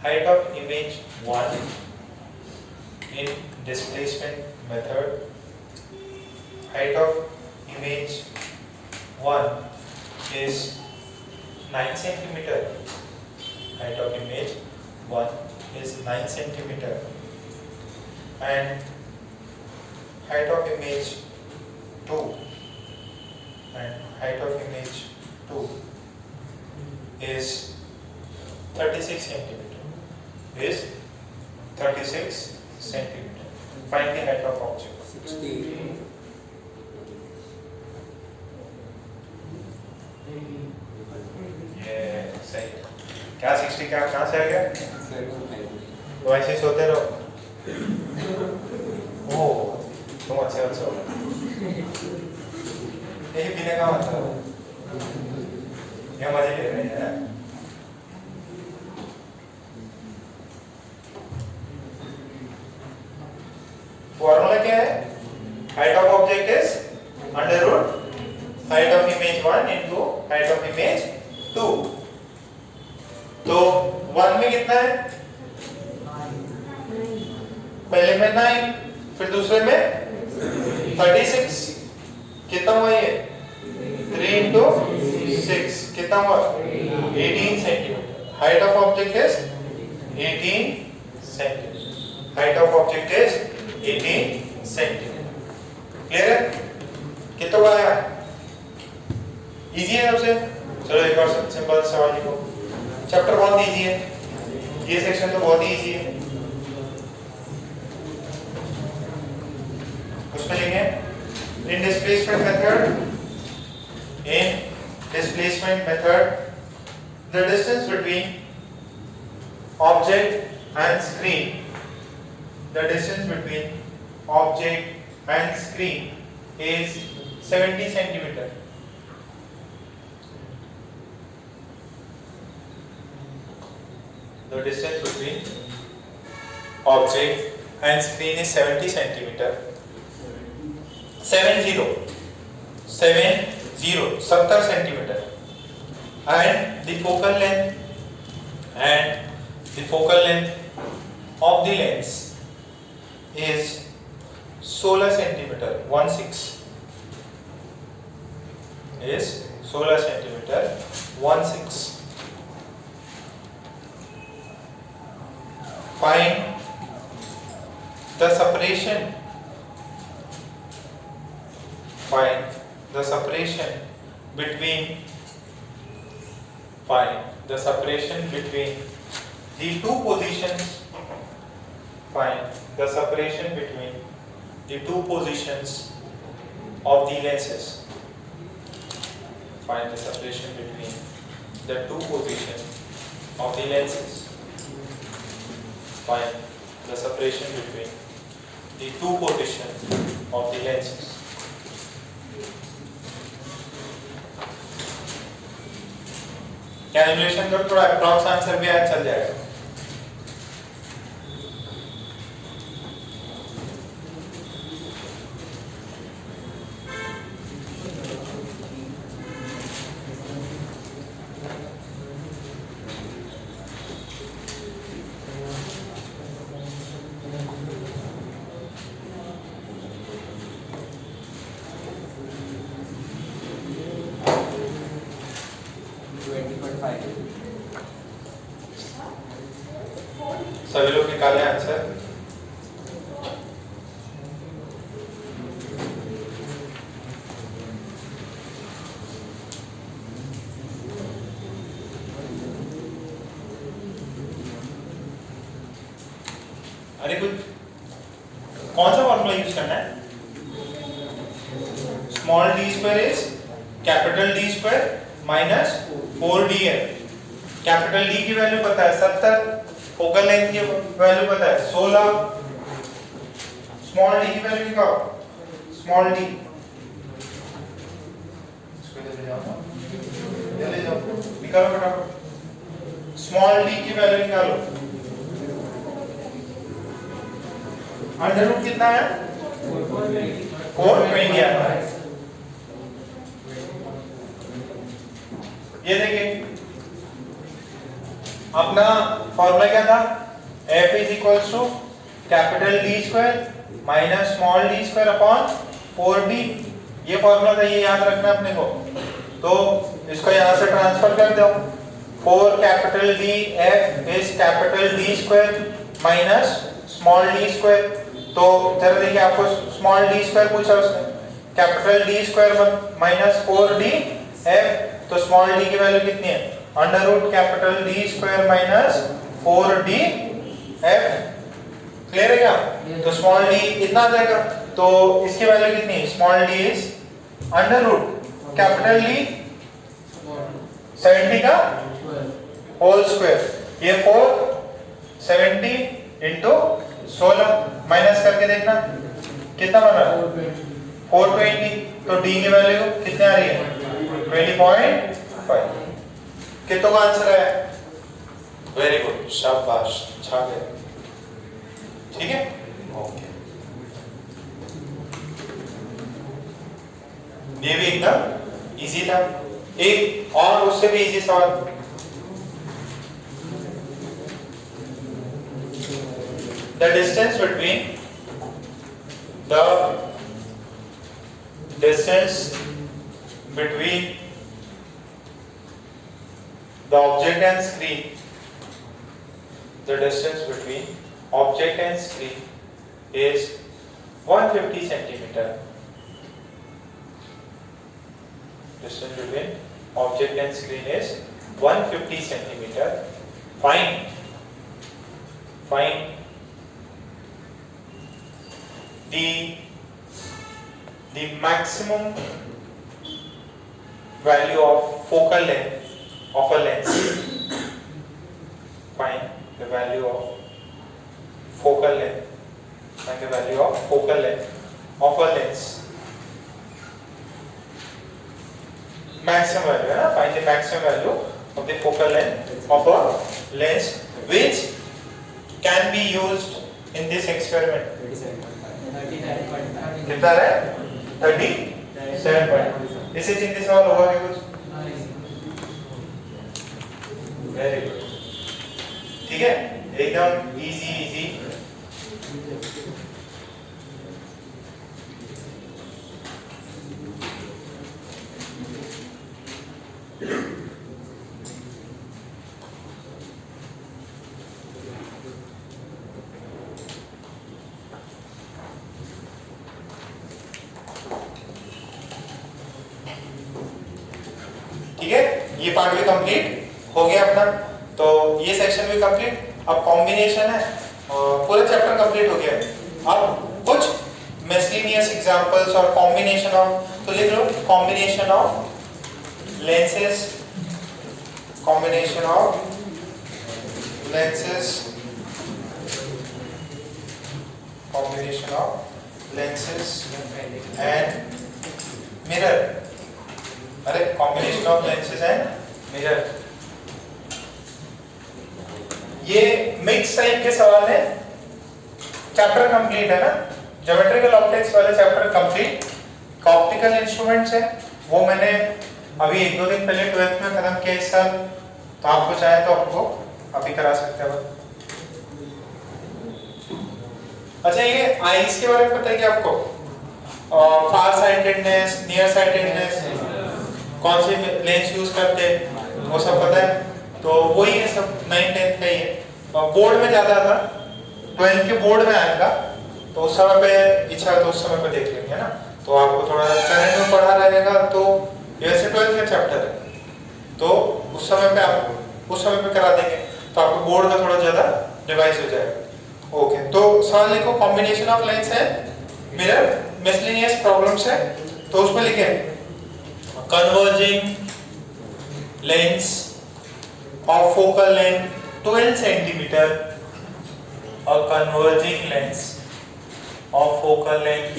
height of image 1 in displacement method, height of image 1 is 9 centimeter, height of image 1 is 9 centimeter, and height of image 2 and height of image 2 is 36 centimeter is 36 centimeter. Find the height of object. 60. ये सही है। क्या 60 क्या कहाँ से आ गया? 7.5. तो ऐसे ही सोते रहो। ओह, तुम अच्छे हो। यही पीने का मतलब ये मजे ले रहे हैं। फॉर्मूला क्या है? Height of object is under root height of image 1 into height of image 2। तो 1 में कितना है? पहले में 9, फिर दूसरे में 36। कितना हुआ ये? 3 into 6 कितना हुआ? 18 centimetre. Height of object is 18 centimetre. Height of object is 18 centimetre. Clear है? कितना हुआ आया? इजी है सबसे। चलो एक और सिंपल सवाल लिखो। चैप्टर बहुत इजी है, ये सेक्शन तो बहुत ही इजी है। उसमें लिखेंगे in displacement method the distance between object and screen is 70 centimeter. The distance between object and screen is 70 centimeter. 70 centimeter, and the focal length of the lens is 16 centimeter. 16 is 16 centimeter. 16. Find the separation. Find the separation between the two positions. Find the separation between the two positions of the lenses. Find the separation between the two positions of the lenses. Find the separation between the two positions of the lenses. Calculation करो, थोड़ा approx answer भी आज चल जाएगा। सभी लोग निकाले answer. अरे कुछ कौन सा फॉर्मूला यूज करना है? Small d square is capital D square minus 4df। Capital D की वैल्यू पता है 70, फोकल लेंथ की वैल्यू पता है 16, स्मॉल डी की वैल्यू निकालो। स्मॉल डी इसको ले जाओ, ये ले जाओ, निकालो फटाफट। स्मॉल डी की वैल्यू निकालो। अंडर रूट कितना है? 420 है। ये देखिए अपना फॉर्मूला क्या था? F is equals to capital D square minus small d square upon 4d। ये फॉर्मूला था, ये याद रखना अपने को। तो इसको यहाँ से ट्रांसफर कर दो। 4 capital D F is capital D square minus small d square. तो जरा देखिए, आपको स्मॉल d स्क्वायर पूछा उसने, capital D square minus 4d F। तो स्मॉल d की वैल्यू कितनी है? Under root capital D square minus 4D F। Clear है क्या? तो स्मॉल d इतना आ जाएगा, तो इसकी वैल्यू कितनी? Small d is under root capital D 70 का होल स्क्वायर। ये 470 इंटू 16 माइनस करके देखना कितना बन रहा है 420। तो d की वैल्यू कितनी आ रही है 20.5। कितनों का आंसर है? वेरी गुड, शाबाश, छा गए। ठीक है, ओके। ये भी एकदम इजी था। एक और उससे भी इजी सवाल, the distance between the object and screen, the distance between object and screen is 150 centimeter. Distance between object and screen is 150 centimeter. Find the maximum value of focal length of a lens. Find the value of focal length. Find the value of focal length of a lens. Maximum value, है ना? Find the maximum value of the focal length of a lens which can be used in this experiment. कितना है? 37. इससे चिंतित सवाल होगा क्या कुछ? वेरी गुड, ठीक है, एकदम इजी। ठीक है, ये पार्ट भी कंप्लीट हो गया अपना, तो ये सेक्शन भी कंप्लीट। अब कॉम्बिनेशन है, पूरा चैप्टर कंप्लीट हो गया। अब कुछ मिसलेनियस एग्जांपल्स और कॉम्बिनेशन ऑफ, तो लिख लो combination of lenses, combination of lenses, combination of lenses and mirror. अरे combination of lenses and mirror, ये मिक्स टाइप के सवाल है। चैप्टर कंप्लीट है ना, ज्योमेट्रिकल ऑप्टिक्स वाले चैप्टर कंप्लीट। ऑप्टिकल इंस्ट्रूमेंट्स है वो मैंने अभी 1-2 दिन पहले 12th में खत्म किया इस साल, तो आपको चाहे तो आपको अभी करा सकते हैं। अच्छा, ये आईज के बारे में पता है क्या आपको? फार साइटेडनेस, नियर साइटेडनेस, कौन से लेंस यूज करते हैं वो सब पता है। तो वही है सब 9th-10th का ही है। बोर्ड में ज्यादा था, 12th के बोर्ड में आएगा, तो उस समय पे इच्छा तो उस समय पे देख लेंगे ना। तो आपको थोड़ा करंट में पढ़ा रहेगा, तो वैसे 12th का चैप्टर है, तो उस समय पे आप उस समय पे करा देंगे, तो आपको बोर्ड का थोड़ा ज्यादा रिवाइज हो जाएगा। ओके, तो सवाल लिखो, कॉम्बिनेशन ऑफ लेंस है, मिरर, मिसलेनियस प्रॉब्लम्स है, तो उसमें लिखे converging lens of focal length 12 centimeter, a converging lens of focal length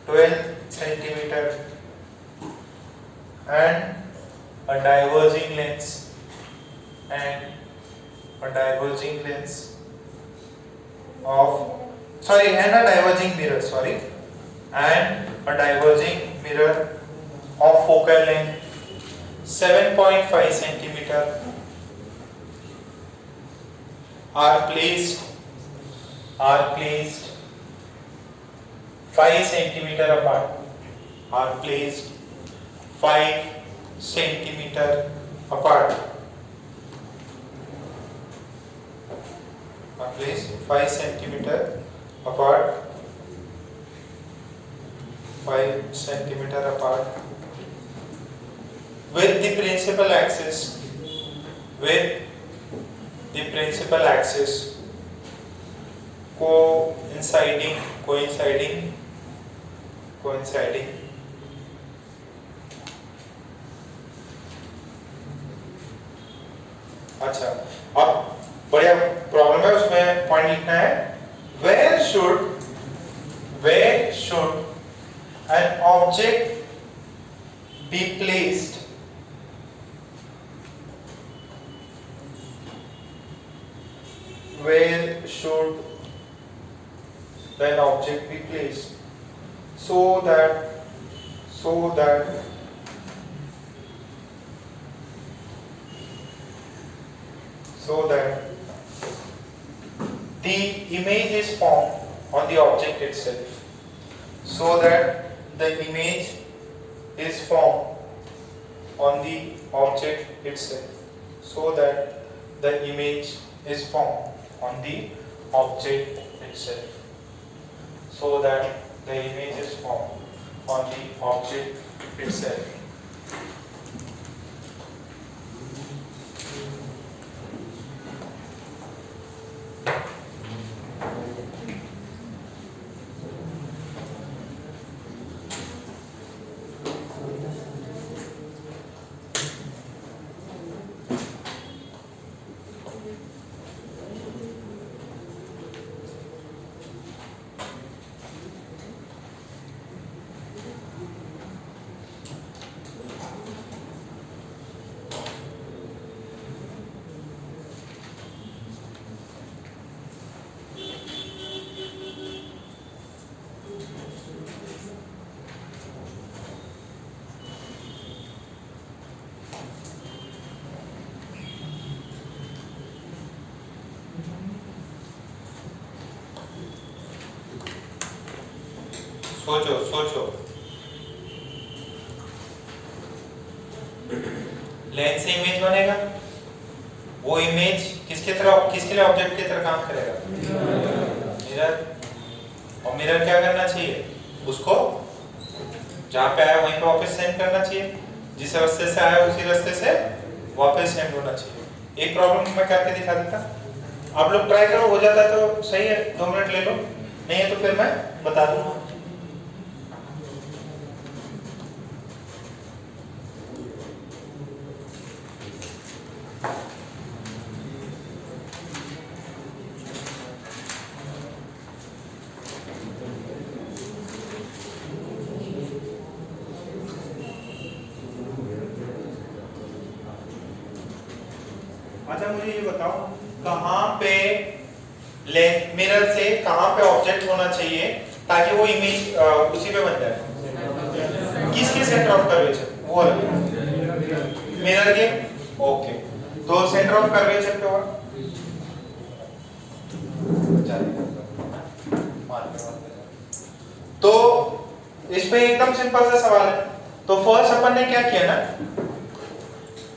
12 centimeter and a diverging lens and a diverging mirror, and a diverging mirror of focal length 7.5 centimeter are placed 5 centimeter apart. Are placed 5 centimeter apart. Are placed 5 centimeter apart. 5 centimeter apart. with the principal axis, coinciding अच्छा, अब बढ़िया problem है, उसमें point लिखना है where should an object be placed so that the image is formed on the object itself, so that the image is formed on the object itself, so that the image is formed on the object itself, so that the image is formed on the object itself. सोचो lens से image बनेगा, वो image किसके लिए object की तरह काम करेगा? मिरर। और मिरर क्या करना चाहिए? उसको जहां पे आया वहीं पे वापस सेंड करना चाहिए, जिस रास्ते से आया उसी रास्ते से वापस सेंड होना चाहिए। एक प्रॉब्लम मैं करके दिखा देता, आप लोग ट्राई करो, हो जाता है तो सही है, 2 मिनट ले लो, नहीं है तो फिर मैं बता दूंगा। अच्छा मुझे ये बताओ, कहां पे लेंस मिरर से कहां पे ऑब्जेक्ट होना चाहिए ताकि वो इमेज उसी पे बन जाए? किसके सेंटर ऑफ कर्वेचर? वो मिरर के। ओके, तो सेंटर ऑफ कर्वेचर पे होगा, तो इसमें एकदम सिंपल सा सवाल है। तो फर्स्ट अपन ने क्या किया ना,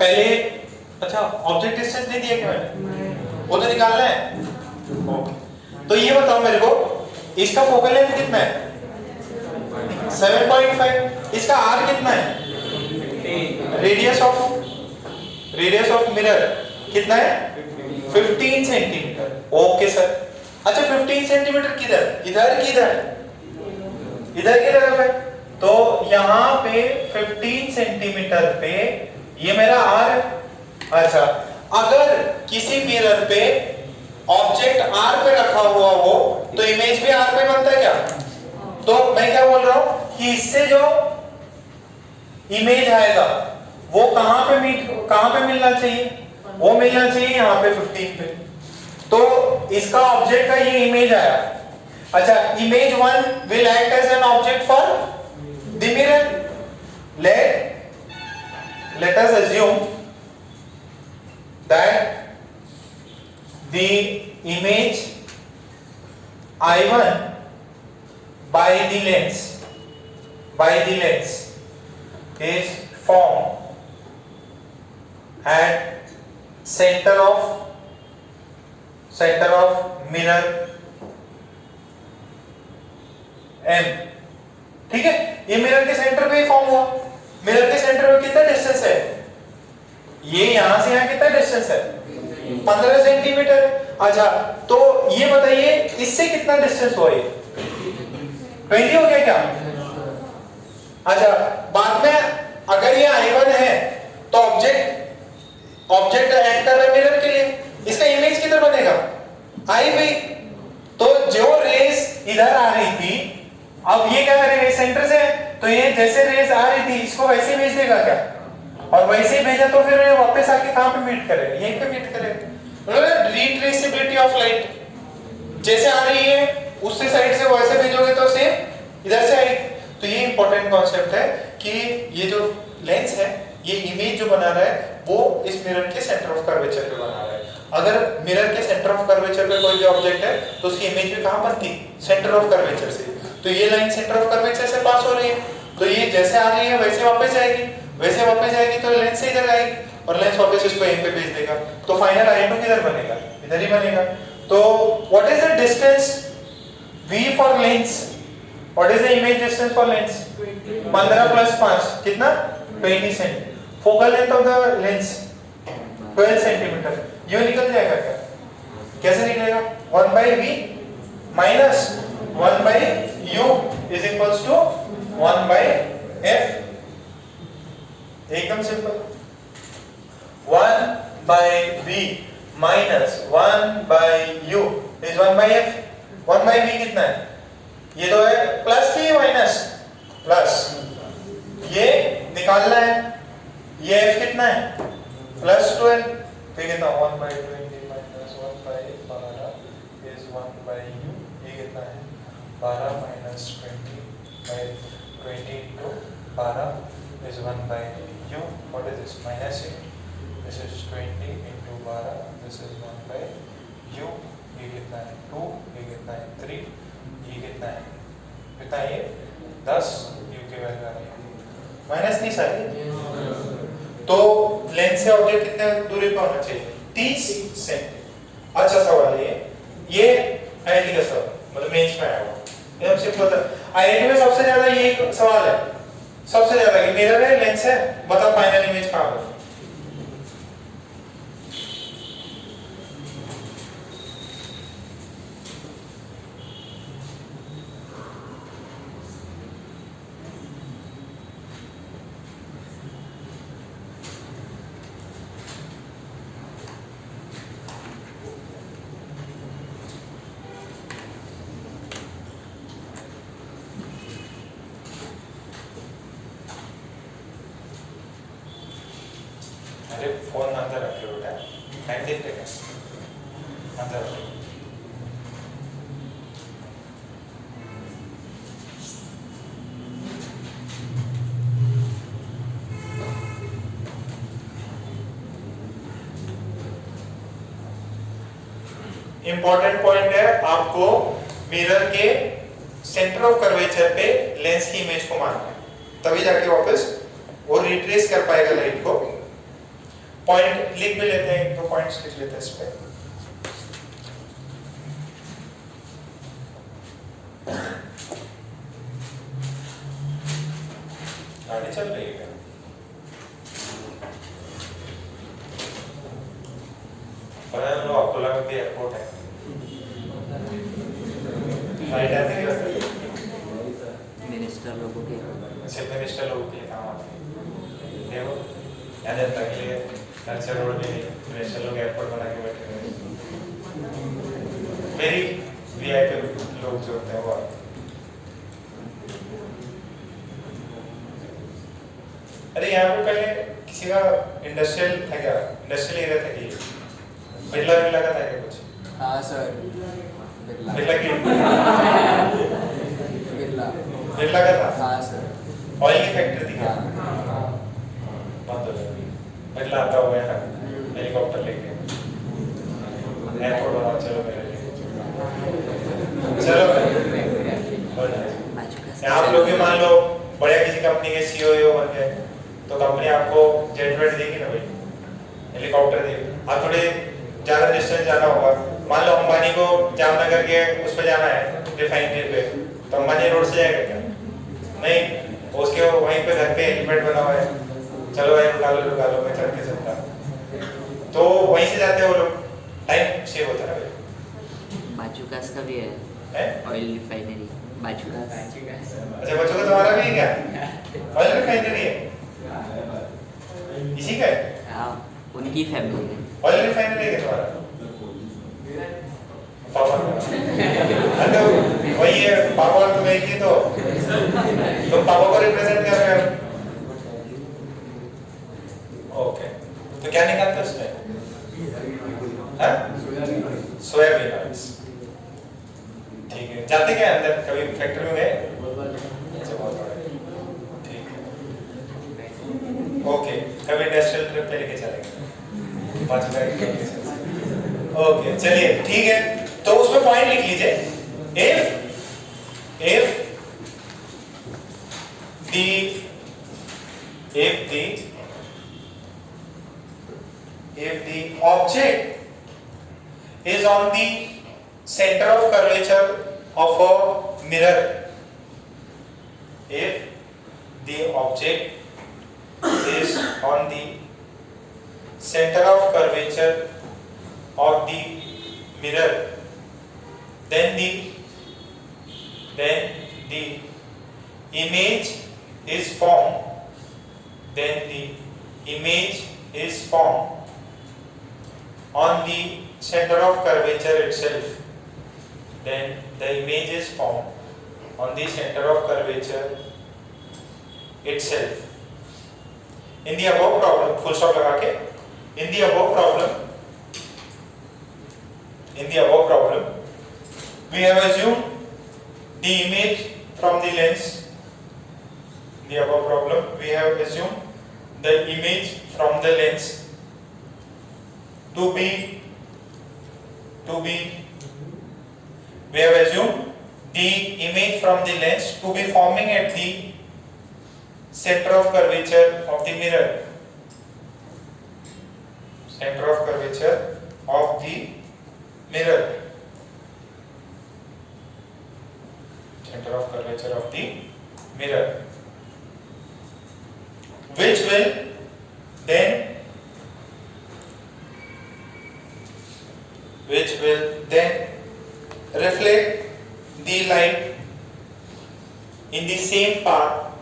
पहले अच्छा ऑब्जेक्ट डिस्टेंस नहीं दिया क्या मैंने? वो तो निकालना है। ओके, तो ये बताओ मेरे को, इसका फोकल लेंथ कितना है? 7.5। इसका आर कितना है? रेडियस ऑफ मिरर कितना है? 15 सेंटीमीटर। Okay sir. अच्छा 15 सेंटीमीटर किधर? इधर की तरफ है, तो यहाँ पे 15 सेंटीमीटर पे ये मेरा आर है। अच्छा, अगर किसी मिरर पे ऑब्जेक्ट आर पे रखा हुआ हो तो इमेज भी आर पे बनता है क्या? तो मैं क्या बोल रहा हूं कि इससे जो इमेज आएगा वो कहां पे मिलना चाहिए? वो मिलना चाहिए यहाँ पे 15 पे। तो इसका ऑब्जेक्ट का ये इमेज आया। अच्छा, image 1 will act as an object for the mirror. Let us assume that the image I1 by the lens is formed at center of mirror M। ठीक है, ये मिरर के सेंटर पे ही फॉर्म हुआ। मिरर के centre में कितना distance है? ये यहां से यहां कितना डिस्टेंस है? 15 सेंटीमीटर। अच्छा, तो ये बताइए इससे कितना डिस्टेंस हुआ? ये 20 हो गया क्या? अच्छा, बाद में अगर ये I1 है तो ऑब्जेक्ट एक्ट कर रहा है मिरर के लिए, इसका इमेज किधर बनेगा? आई भी। तो जो रेस इधर आ रही थी, अब ये क्या करेगा? सेंटर से, तो ये जैसे रेस आ रही थी इसको वैसे भेज देगा क्या? और वैसे ही भेजा तो फिर ये वापस आके कहां पे मीट करेगा? यहीं पे मीट करेगा। मतलब रिट्रेसेबिलिटी ऑफ लाइट, जैसे आ रही है उससे साइड से वैसे भेजोगे तो सेम इधर से आएगी। तो ये इंपॉर्टेंट कॉन्सेप्ट है कि ये जो लेंस है, ये इमेज जो बना रहा है वो इस मिरर के सेंटर ऑफ कर्वेचर पे बना रहा है। अगर मिरर के सेंटर ऑफ कर्वेचर पे कोई भी ऑब्जेक्ट है तो उसकी इमेज भी कहां बनती? सेंटर ऑफ कर्वेचर से। तो ये लाइन सेंटर ऑफ कर्वेचर से पास हो रही है, तो ये जैसे आ रही है वैसे वापस जाएगी, वैसे वापस जाएगी तो लेंस से इधर आएगी और लेंस वापस इसको यहीं पे भेज देगा। तो फाइनल I2 किधर बनेगा? इधर ही बनेगा। तो what is the distance V for lens? What is the image distance for lens? 15 + 5 कितना? 20 cent. Focal length of the lens 12 centimetre. ये निकल जाएगा क्या? कैसे निकलेगा? 1/v minus 1/u is equals to 1/f। एकदम simple. 1/v minus 1/u is 1/f। 1/v कितना है? ये तो है प्लस की माइनस? प्लस। ये निकालना है, ये f कितना है? +12। तो कितना? 1/20 minus 1/12 is 1/u। ये कितना है? 12 minus 20 into 12 is 1/u। What is this? Minus it. This is 20 into 12. This is 1/u। ये कितना है? 2। ये कितना है? 3। ये कितना है? कितना है ये? 10। u की वैल्यू आ रही है माइनस 30 आ रही है। तो लेंस से ऑब्जेक्ट कितने दूरी पे होना चाहिए? 30 सेंट। अच्छा सवाल है ये आईआईटी का सवाल, मतलब मेंस में आया हुआ। एकदम सिंपल था। आईआईटी में सबसे ज्यादा ये सवाल है, सबसे ज्यादा कि मिरर है, लेंस है, बताओ फाइनल इमेज कहां है? अरे फोन अंदर रखे बेटा, टाइम देखते क्या? अंदर रखे। इंपॉर्टेंट पॉइंट है, आपको मिरर के सेंटर ऑफ कर्वेचर पे लेंस की इमेज को मारना है, तभी जाके वापस वो रिट्रेस कर पाएगा लाइट को। पॉइंट लिख भी लेते हैं, 2 पॉइंट्स लिख लेते हैं इस पे। गाड़ी चल रही है क्या? पता है लोग अकोला में भी एयरपोर्ट है, फ्लाइट आती है मिनिस्टर लोगों के। चीफ मिनिस्टर लोगों के लिए काम आती है, देखो या जनता के लिए कल्चर रोड में मिनिस्टर लोग एयरपोर्ट बना के बैठे हुए हैं। वेरी वीआईपी लोग जो होते हैं वो। अरे यहाँ पे पहले किसी का इंडस्ट्रियल था क्या? इंडस्ट्रियल एरिया था कि बिरला का था क्या कुछ? हाँ सर, बिरला की बिरला का था। हाँ सर, ऑयल की फैक्ट्री थी क्या? हाँ। बंद हो गई। बिरला आता हुआ है हेलीकॉप्टर लेके एयरपोर्ट बना, चलो मेरे लिए, चलो आप लोग भी मान लो बढ़िया किसी कंपनी के सीईओ बन गए तो कंपनी आपको जेट वेट देगी ना भाई, हेलीकॉप्टर देगी। आप थोड़े ज्यादा डिस्टेंस जाना होगा, मान लो अंबानी को जामनगर के उस पे जाना है रिफाइनरी पे, तो अंबानी रोड से जाएगा क्या? नहीं, उसके वहीं पे घर पे हेलीपैड बना हुआ है, चलो भाई रुका लो मैं चढ़ के चलता, तो वहीं से जाते हैं वो लोग, टाइम सेव होता है भाई। बाजूकास का भी है ऑयल रिफाइनरी बाजूकास। अच्छा बच्चों का तुम्हारा भी है क्या? ऑयल रिफाइनरी है इसी का है? हाँ उनकी फैमिली है। ऑयल रिफाइनरी है तुम्हारा? पापा का वही है, पापा और तुम एक ही तो पापा को रिप्रेजेंट कर रहे हो। ओके तो क्या निकालते हो उसमें? Soybean oil. ठीक है, जाते क्या अंदर कभी फैक्ट्री में गए? अच्छा बहुत बड़ा है। ठीक है ओके, कभी इंडस्ट्रियल ट्रिप पे लेके चलेंगे 5 रुपए। ओके चलिए ठीक है, तो उसमें पॉइंट लिख लीजिए, if the object is on the center of curvature of a mirror, if the object is on the center of curvature of the mirror, then the image is formed, then the image is formed on the center of curvature itself, then the image is formed on the center of curvature itself. In the above problem, full stop लगा के, in the above problem we have assumed the image from the lens. In the above problem we have assumed the image from the lens to be we have assumed the image from the lens to be forming at the center of curvature of the mirror, center of curvature of the mirror, center of curvature of the mirror, which will then reflect the light in the same path,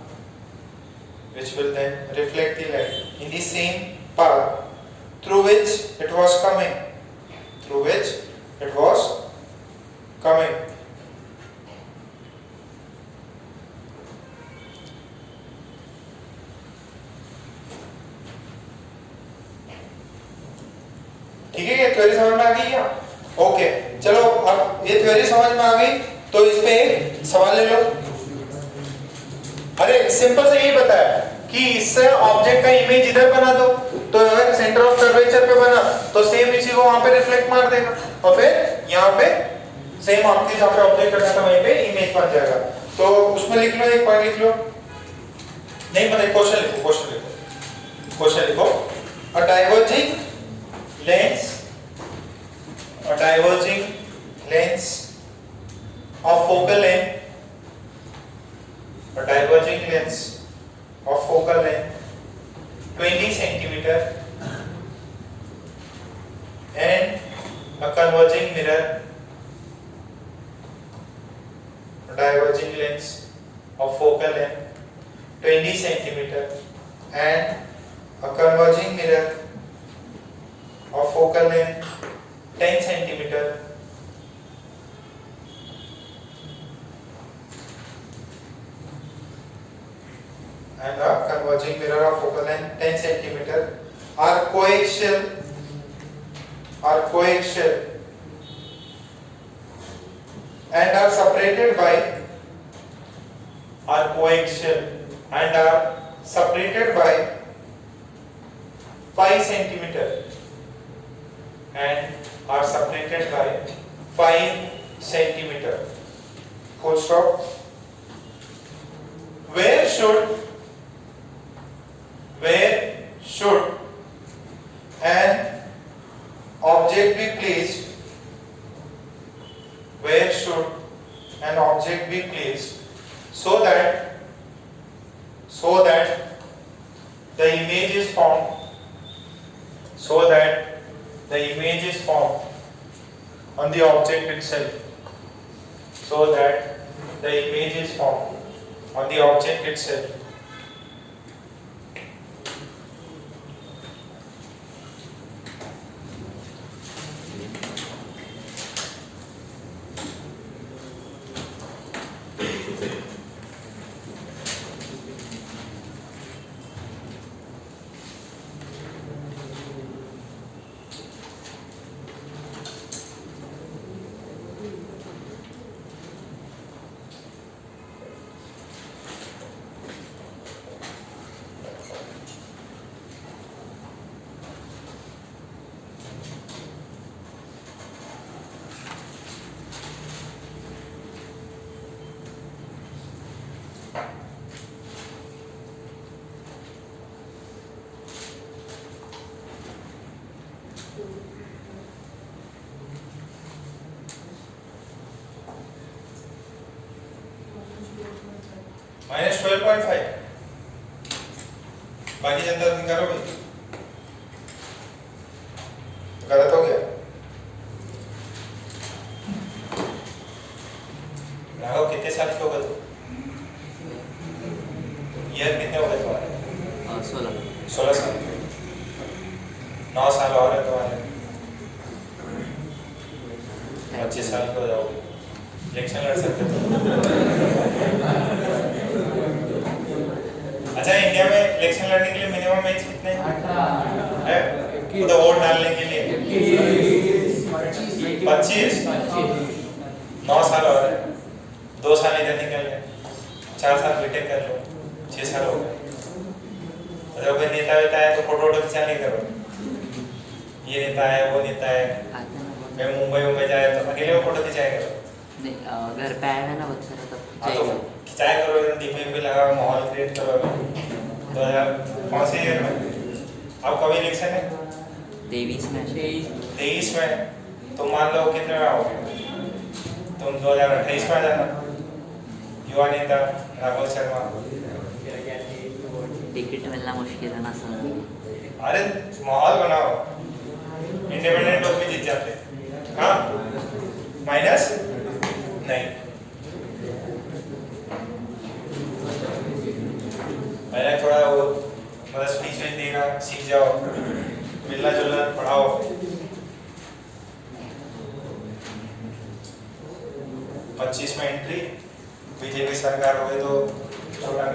which will then reflect the light in the same path through which it was coming, ठीक है, ये theory समझ में आ गई क्या? Okay चलो, अब ये थ्योरी समझ में आ गई तो इस पे एक सवाल ले लो। अरे सिंपल से यही बताया कि इससे ऑब्जेक्ट का इमेज इधर बना दो, तो अगर सेंटर ऑफ कर्वेचर पे बना तो सेम इसी को वहां पे रिफ्लेक्ट मार देगा, और फिर यहाँ पे सेम आपके जहाँ पे ऑब्जेक्ट रखा था वहीं पे इमेज बन जाएगा। तो उसमें लिख लो, एक पॉइंट लिख लो, नहीं पता क्वेश्चन लिखो, अ diverging lens of focal length, a diverging lens of focal length 20 centimeter and a converging mirror, a diverging lens of focal length 20 centimeter and a converging mirror of focal length 10 centimeter and a converging mirror of focal length 10 centimeter are coaxial and are separated by 5 centimeter and are separated by 5 centimeter. Full stop. Where should an object be placed? Where should an object be placed so that so that the image is formed on the object itself. So that the image is formed on the object itself. Minus 12.5 बाकी जनता निकालो भाई गलत हो गया राघव कितने साल के हो गए तू ईयर कितने हो गए तुम्हारे 16 साल 9 साल और है तुम्हारे 25 साल के हो जाओगे इलेक्शन लड़ सकते हो अच्छा इंडिया में इलेक्शन लड़ने के लिए मिनिमम एज कितने है तो वोट डालने के लिए 25 9 साल और है 2 साल इधर निकल गए 4 साल बीटेक कर लो 6 साल हो गए अगर कोई नेता वेता है तो फोटो खिंचा नहीं करो ये नेता है वो नेता है मैं मुंबई जाए तो अकेले वो फोटो खिंचाया करो घर पे आएगा ना बहुत सारा तब खिंचाया करो डीपी भी लगा माहौल क्रिएट करो 2000 से ईयर में अब कभी इलेक्शन है 23 में 23 में तुम मान लो कितने में आओगे तुम 2028 में आ जाना युवा नेता राघव शर्मा टिकट मिलना मुश्किल है ना सर अरे माहौल बनाओ इंडिपेंडेंट लोग भी जीत जाते हाँ माइनस नहीं पहले थोड़ा वो मतलब स्पीच देना सीख जाओ मिलना जुलना पढ़ाओ पच्चीस में एंट्री बीजेपी सरकार हो गई तो छोटा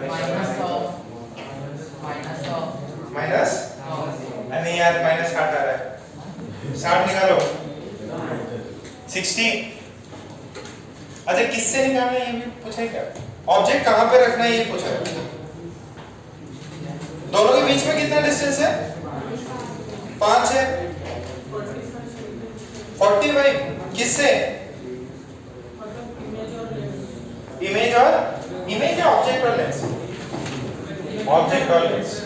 माइनस नहीं यार माइनस 60 आ रहा है 60 निकालो 60 अच्छा किससे निकालना है ये भी पूछा है क्या ऑब्जेक्ट कहाँ पे रखना है ये पूछा है दोनों के बीच में कितना डिस्टेंस है 5 है 45 किससे इमेज और ऑब्जेक्ट और लेंस ऑब्जेक्ट और लेंस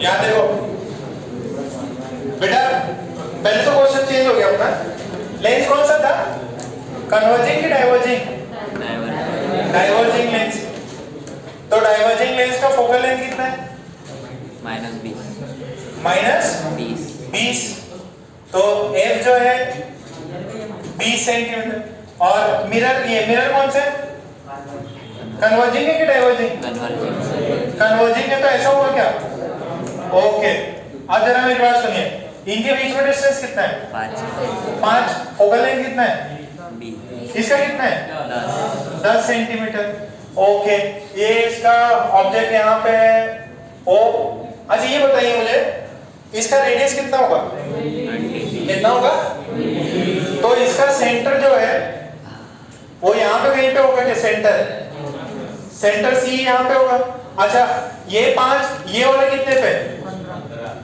याद देखो बेटा पहले तो क्वेश्चन चेंज हो गया अपना लेंस कौन सा था कन्वर्जिंग कि डाइवर्जिंग डाइवर्जिंग लेंस तो डाइवर्जिंग लेंस का फोकल लेंथ कितना है -20 तो f जो है 20 सेंटीमीटर और मिरर कौन सा है कन्वर्जिंग है कि डाइवर्जिंग कन्वर्जिंग है तो ऐसा होगा क्या ओके अब जरा मेरी बात सुनिए इनके बीच में डिस्टेंस कितना है 5 फोकल लेंथ कितना है 20 इसका कितना है 10 सेंटीमीटर ओके ये इसका ऑब्जेक्ट यहाँ पे है ओ अच्छा ये बताइए मुझे इसका रेडियस कितना होगा कितना होगा तो इसका सेंटर जो है वो यहाँ पे कहीं पे होगा क्या सेंटर सेंटर सी यहाँ पे होगा। अच्छा ये 5, ये वाले कितने पे?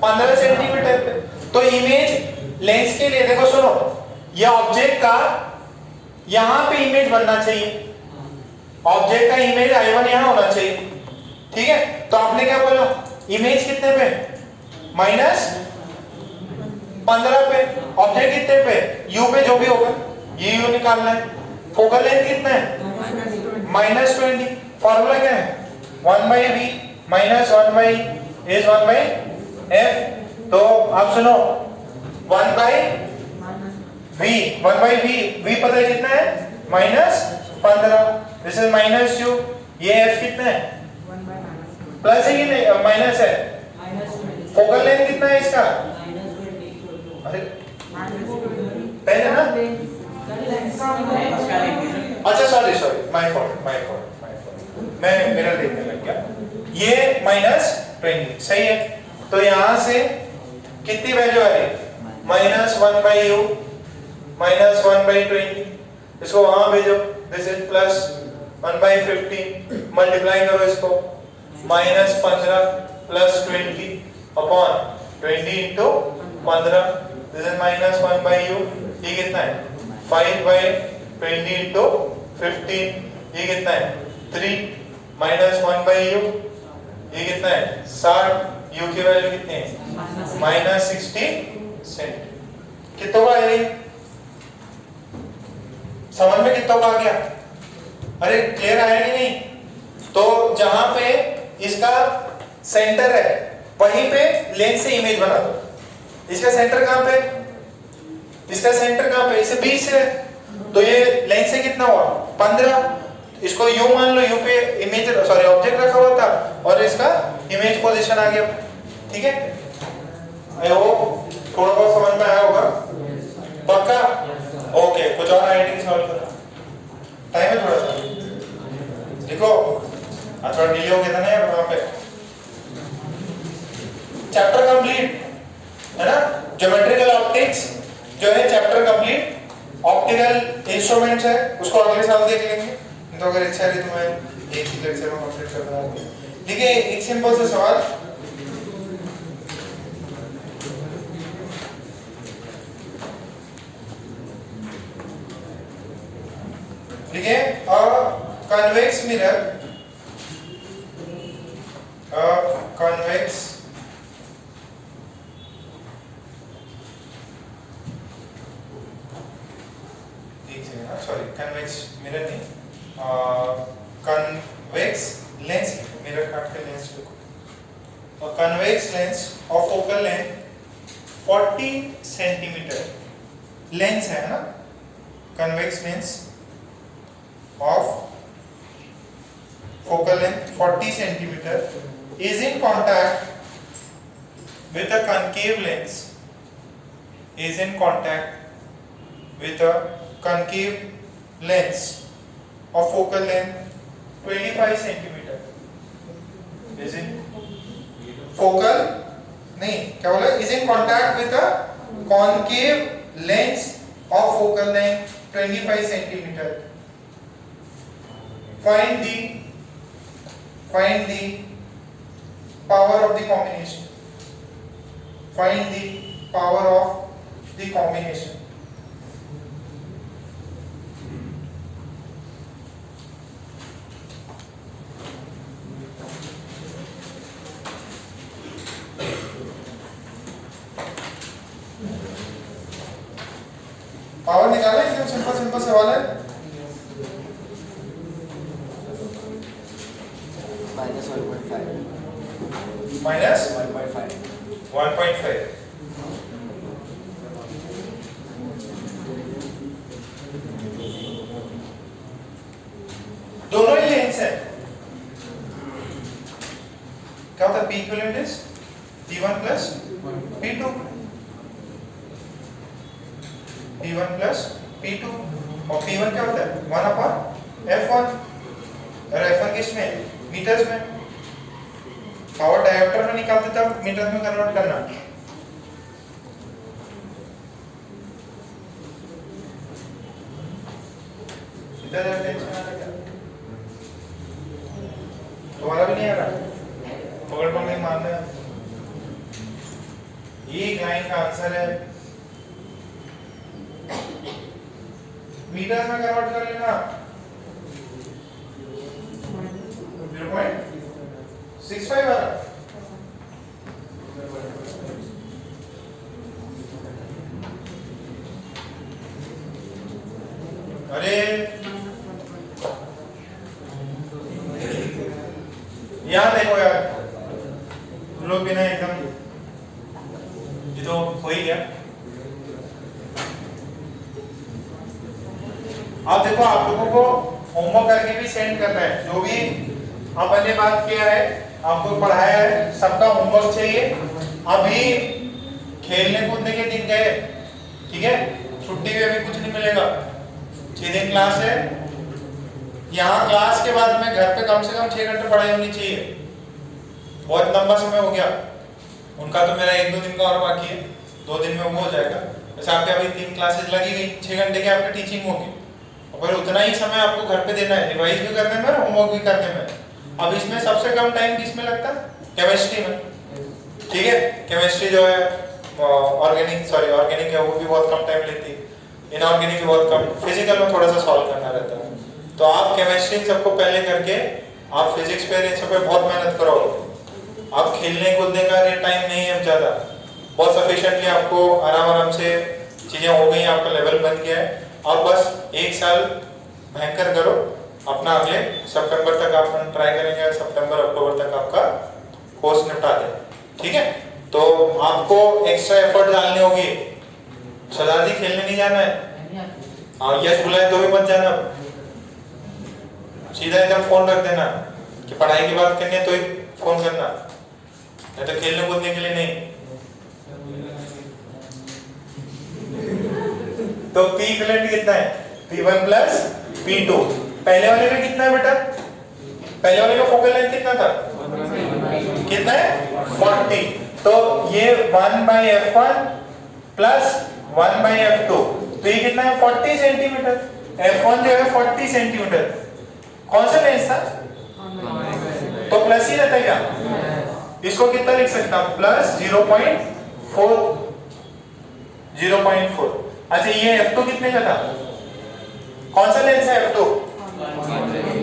15 सेंटीमीटर पे। तो इमेज लेंस के लिए देखो सुनो, ये ऑब्जेक्ट का यहां पे इमेज बनना चाहिए, ऑब्जेक्ट का इमेज I1 यहां होना चाहिए, ठीक है। तो आपने क्या बोला, इमेज कितने पे? -15 पे। ऑब्जेक्ट कितने पे? U पे, जो भी होगा ये U निकालना है। फोकल लेंथ कितना है? -20। फॉर्मूला क्या है? 1/v -1/f। तो आप सुनो, 1/v v पता है कितना है? -15। This is -u। ये f कितना है? प्लस है कि नहीं? माइनस है। फोकल लेंथ कितना है इसका? अरे पहले ना, अच्छा सॉरी माय फॉल्ट मैं मेरा देखने लग गया। ये -20 सही है। तो यहां से कितनी वैल्यू आ रही? -1/u -1/20। इसको वहां भेजो, दिस इज +1/15। मल्टीप्लाई करो इसको, -15 + 20 अपॉन 20 × 15, दिस इज -1/u। ये कितना है? 5/20 × 15, ये कितना है? 3 -1/u, ये कितना है? 60। u की वैल्यू कितनी है? -60 सेंट। कितनों का है? समझ में कितनों का आ गया? अरे क्लियर आया कि नहीं? तो जहां पे इसका सेंटर है वहीं पे लेंस से इमेज बना दो। इसका सेंटर कहां पे? इसका सेंटर कहां पे? इसे 20 से, तो ये लेंस से कितना हुआ? 15। इसको u मान लो, u पे इमेज सॉरी ऑब्जेक्ट रखा हुआ था और इसका इमेज पोजीशन आ गया, ठीक है। आई होप थोड़ा बहुत समझ में आया होगा, पक्का? ओके, कुछ और आईआईटी सॉल्व करो, टाइम है थोड़ा सा, देखो आज थोड़ा डिले हो गया था ना यार वहां पे। चैप्टर कंप्लीट है ना। ज्योमेट्रिकल ऑप्टिक्स जो है चैप्टर कंप्लीट। ऑप्टिकल इंस्ट्रूमेंट्स है उसको अगले साल देख लेंगे, तो अगर इच्छा है तो मैं एक ही लेक्चर में कंप्लीट कर दूंगा। देखिए एक सिंपल सा सवाल, देखिए convex mirror, convex sorry convex mirror नहीं, कन्वेक्स लेंस, मिरर काट के लेंस लिखो। और convex lens of focal length 40 centimetre lens है ना। Convex lens of focal length 40 centimeter is in contact with a concave lens, is in contact with a concave lens of focal length 25 centimeter, is in focal नहीं क्या बोला, is in contact with a concave lens of focal length 25 centimeter. Find the power of the combination. Find the power of the combination. Power निकालना एकदम simple सवाल है। Minus 1.5 दोनों ही lens है। क्या होता है? P equivalent is P1 plus P2, P1 plus P2 और P1 क्या होता है? 1/F1 और F1 किस में? मीटर्स में। पावर डायोप्टर में निकालते तब मीटर में कन्वर्ट करना। इधर टेंशन आ रहा है। तुम्हारा भी नहीं आ रहा? पकड़ पकड़ के मारना है। ये लाइन का आंसर है। मीटर में कन्वर्ट कर लेना 0.65 आ रहा। अरे यहाँ देखो यार, तुम लोग भी ना एकदम, ये तो हो ही गया। अब देखो आप लोगों को होमवर्क करके भी सेंड करना है। जो भी अपन ने बात किया है, आपको पढ़ाया है, सबका होमवर्क चाहिए। अभी खेलने कूदने के दिन गए, ठीक है, छुट्टी भी अभी कुछ नहीं मिलेगा, 6 दिन क्लास है। यहाँ क्लास के बाद में घर पे कम से कम 6 घंटे पढ़ाई होनी चाहिए। बहुत लंबा समय हो गया उनका, तो मेरा 1-2 दिन का और बाकी है, 2 दिन में वो हो जाएगा। वैसे आपके अभी 3 क्लासेस लगी गई, 6 घंटे की आपकी टीचिंग होगी, और फिर उतना ही समय आपको घर पे देना है, रिवाइज भी करने में, होमवर्क भी करने में। अब इसमें सबसे कम टाइम किसमें लगता है? केमिस्ट्री में, ठीक है। केमिस्ट्री जो है ऑर्गेनिक है, वो भी बहुत कम टाइम लेती है, इनऑर्गेनिक भी बहुत कम, फिजिकल में थोड़ा सा सॉल्व करना रहता है। तो आप केमिस्ट्री सबको पहले करके आप फिजिक्स पे इन सब पे बहुत मेहनत करोगे। आप खेलने कूदने का टाइम नहीं है ज़्यादा, बहुत सफिशिएंटली आपको आराम से चीज़ें हो गई, आपका लेवल बन गया है। अब बस 1 साल भयंकर करो अपना, अगले सितंबर तक आप ट्राई करेंगे, सितंबर अक्टूबर तक आपका कोर्स निपटा दें, ठीक है। तो आपको एक्स्ट्रा एफर्ट डालनी होगी। शरारती खेलने नहीं जाना है, हाँ यस बुलाए तो भी मत जाना, सीधा एकदम फोन रख देना कि पढ़ाई की बात करनी है तो ही फोन करना, नहीं तो खेलने कूदने के लिए नहीं। तो P इक्विवेलेंट कितना है? P1 plus P2। पहले वाले में कितना है बेटा? पहले वाले का फोकल लेंथ कितना था? कितना है? 40। तो ये 1/f1 प्लस 1/f2, तो ये कितना है? 40 सेंटीमीटर। f1 जो है 40 सेंटीमीटर। कौन सा लेंस था? तो प्लस ही रहता है क्या? इसको कितना लिख सकता हूं? प्लस 0.4। अच्छा ये f2 कितने का था? कौन सा लेंस है f2?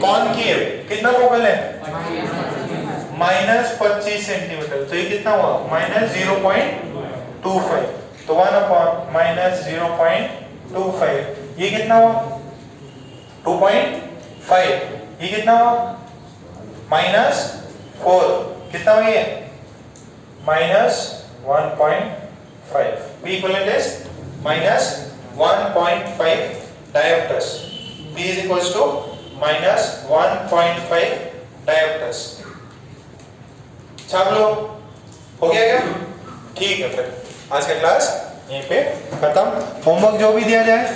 कॉनकेव। कितना फोकल है? -25 सेंटीमीटर। तो ये कितना हुआ? -0.25। तो 1/-0.25, ये कितना हुआ? 2.5। ये कितना हुआ? -4। कितना हुआ ये? -1.5। P equivalent is -1.5 diopters. P is equals to -1.5 diopters. छाप लो, हो गया क्या? ठीक है, फिर आज का क्लास यहीं पे खत्म। होमवर्क जो भी दिया जाए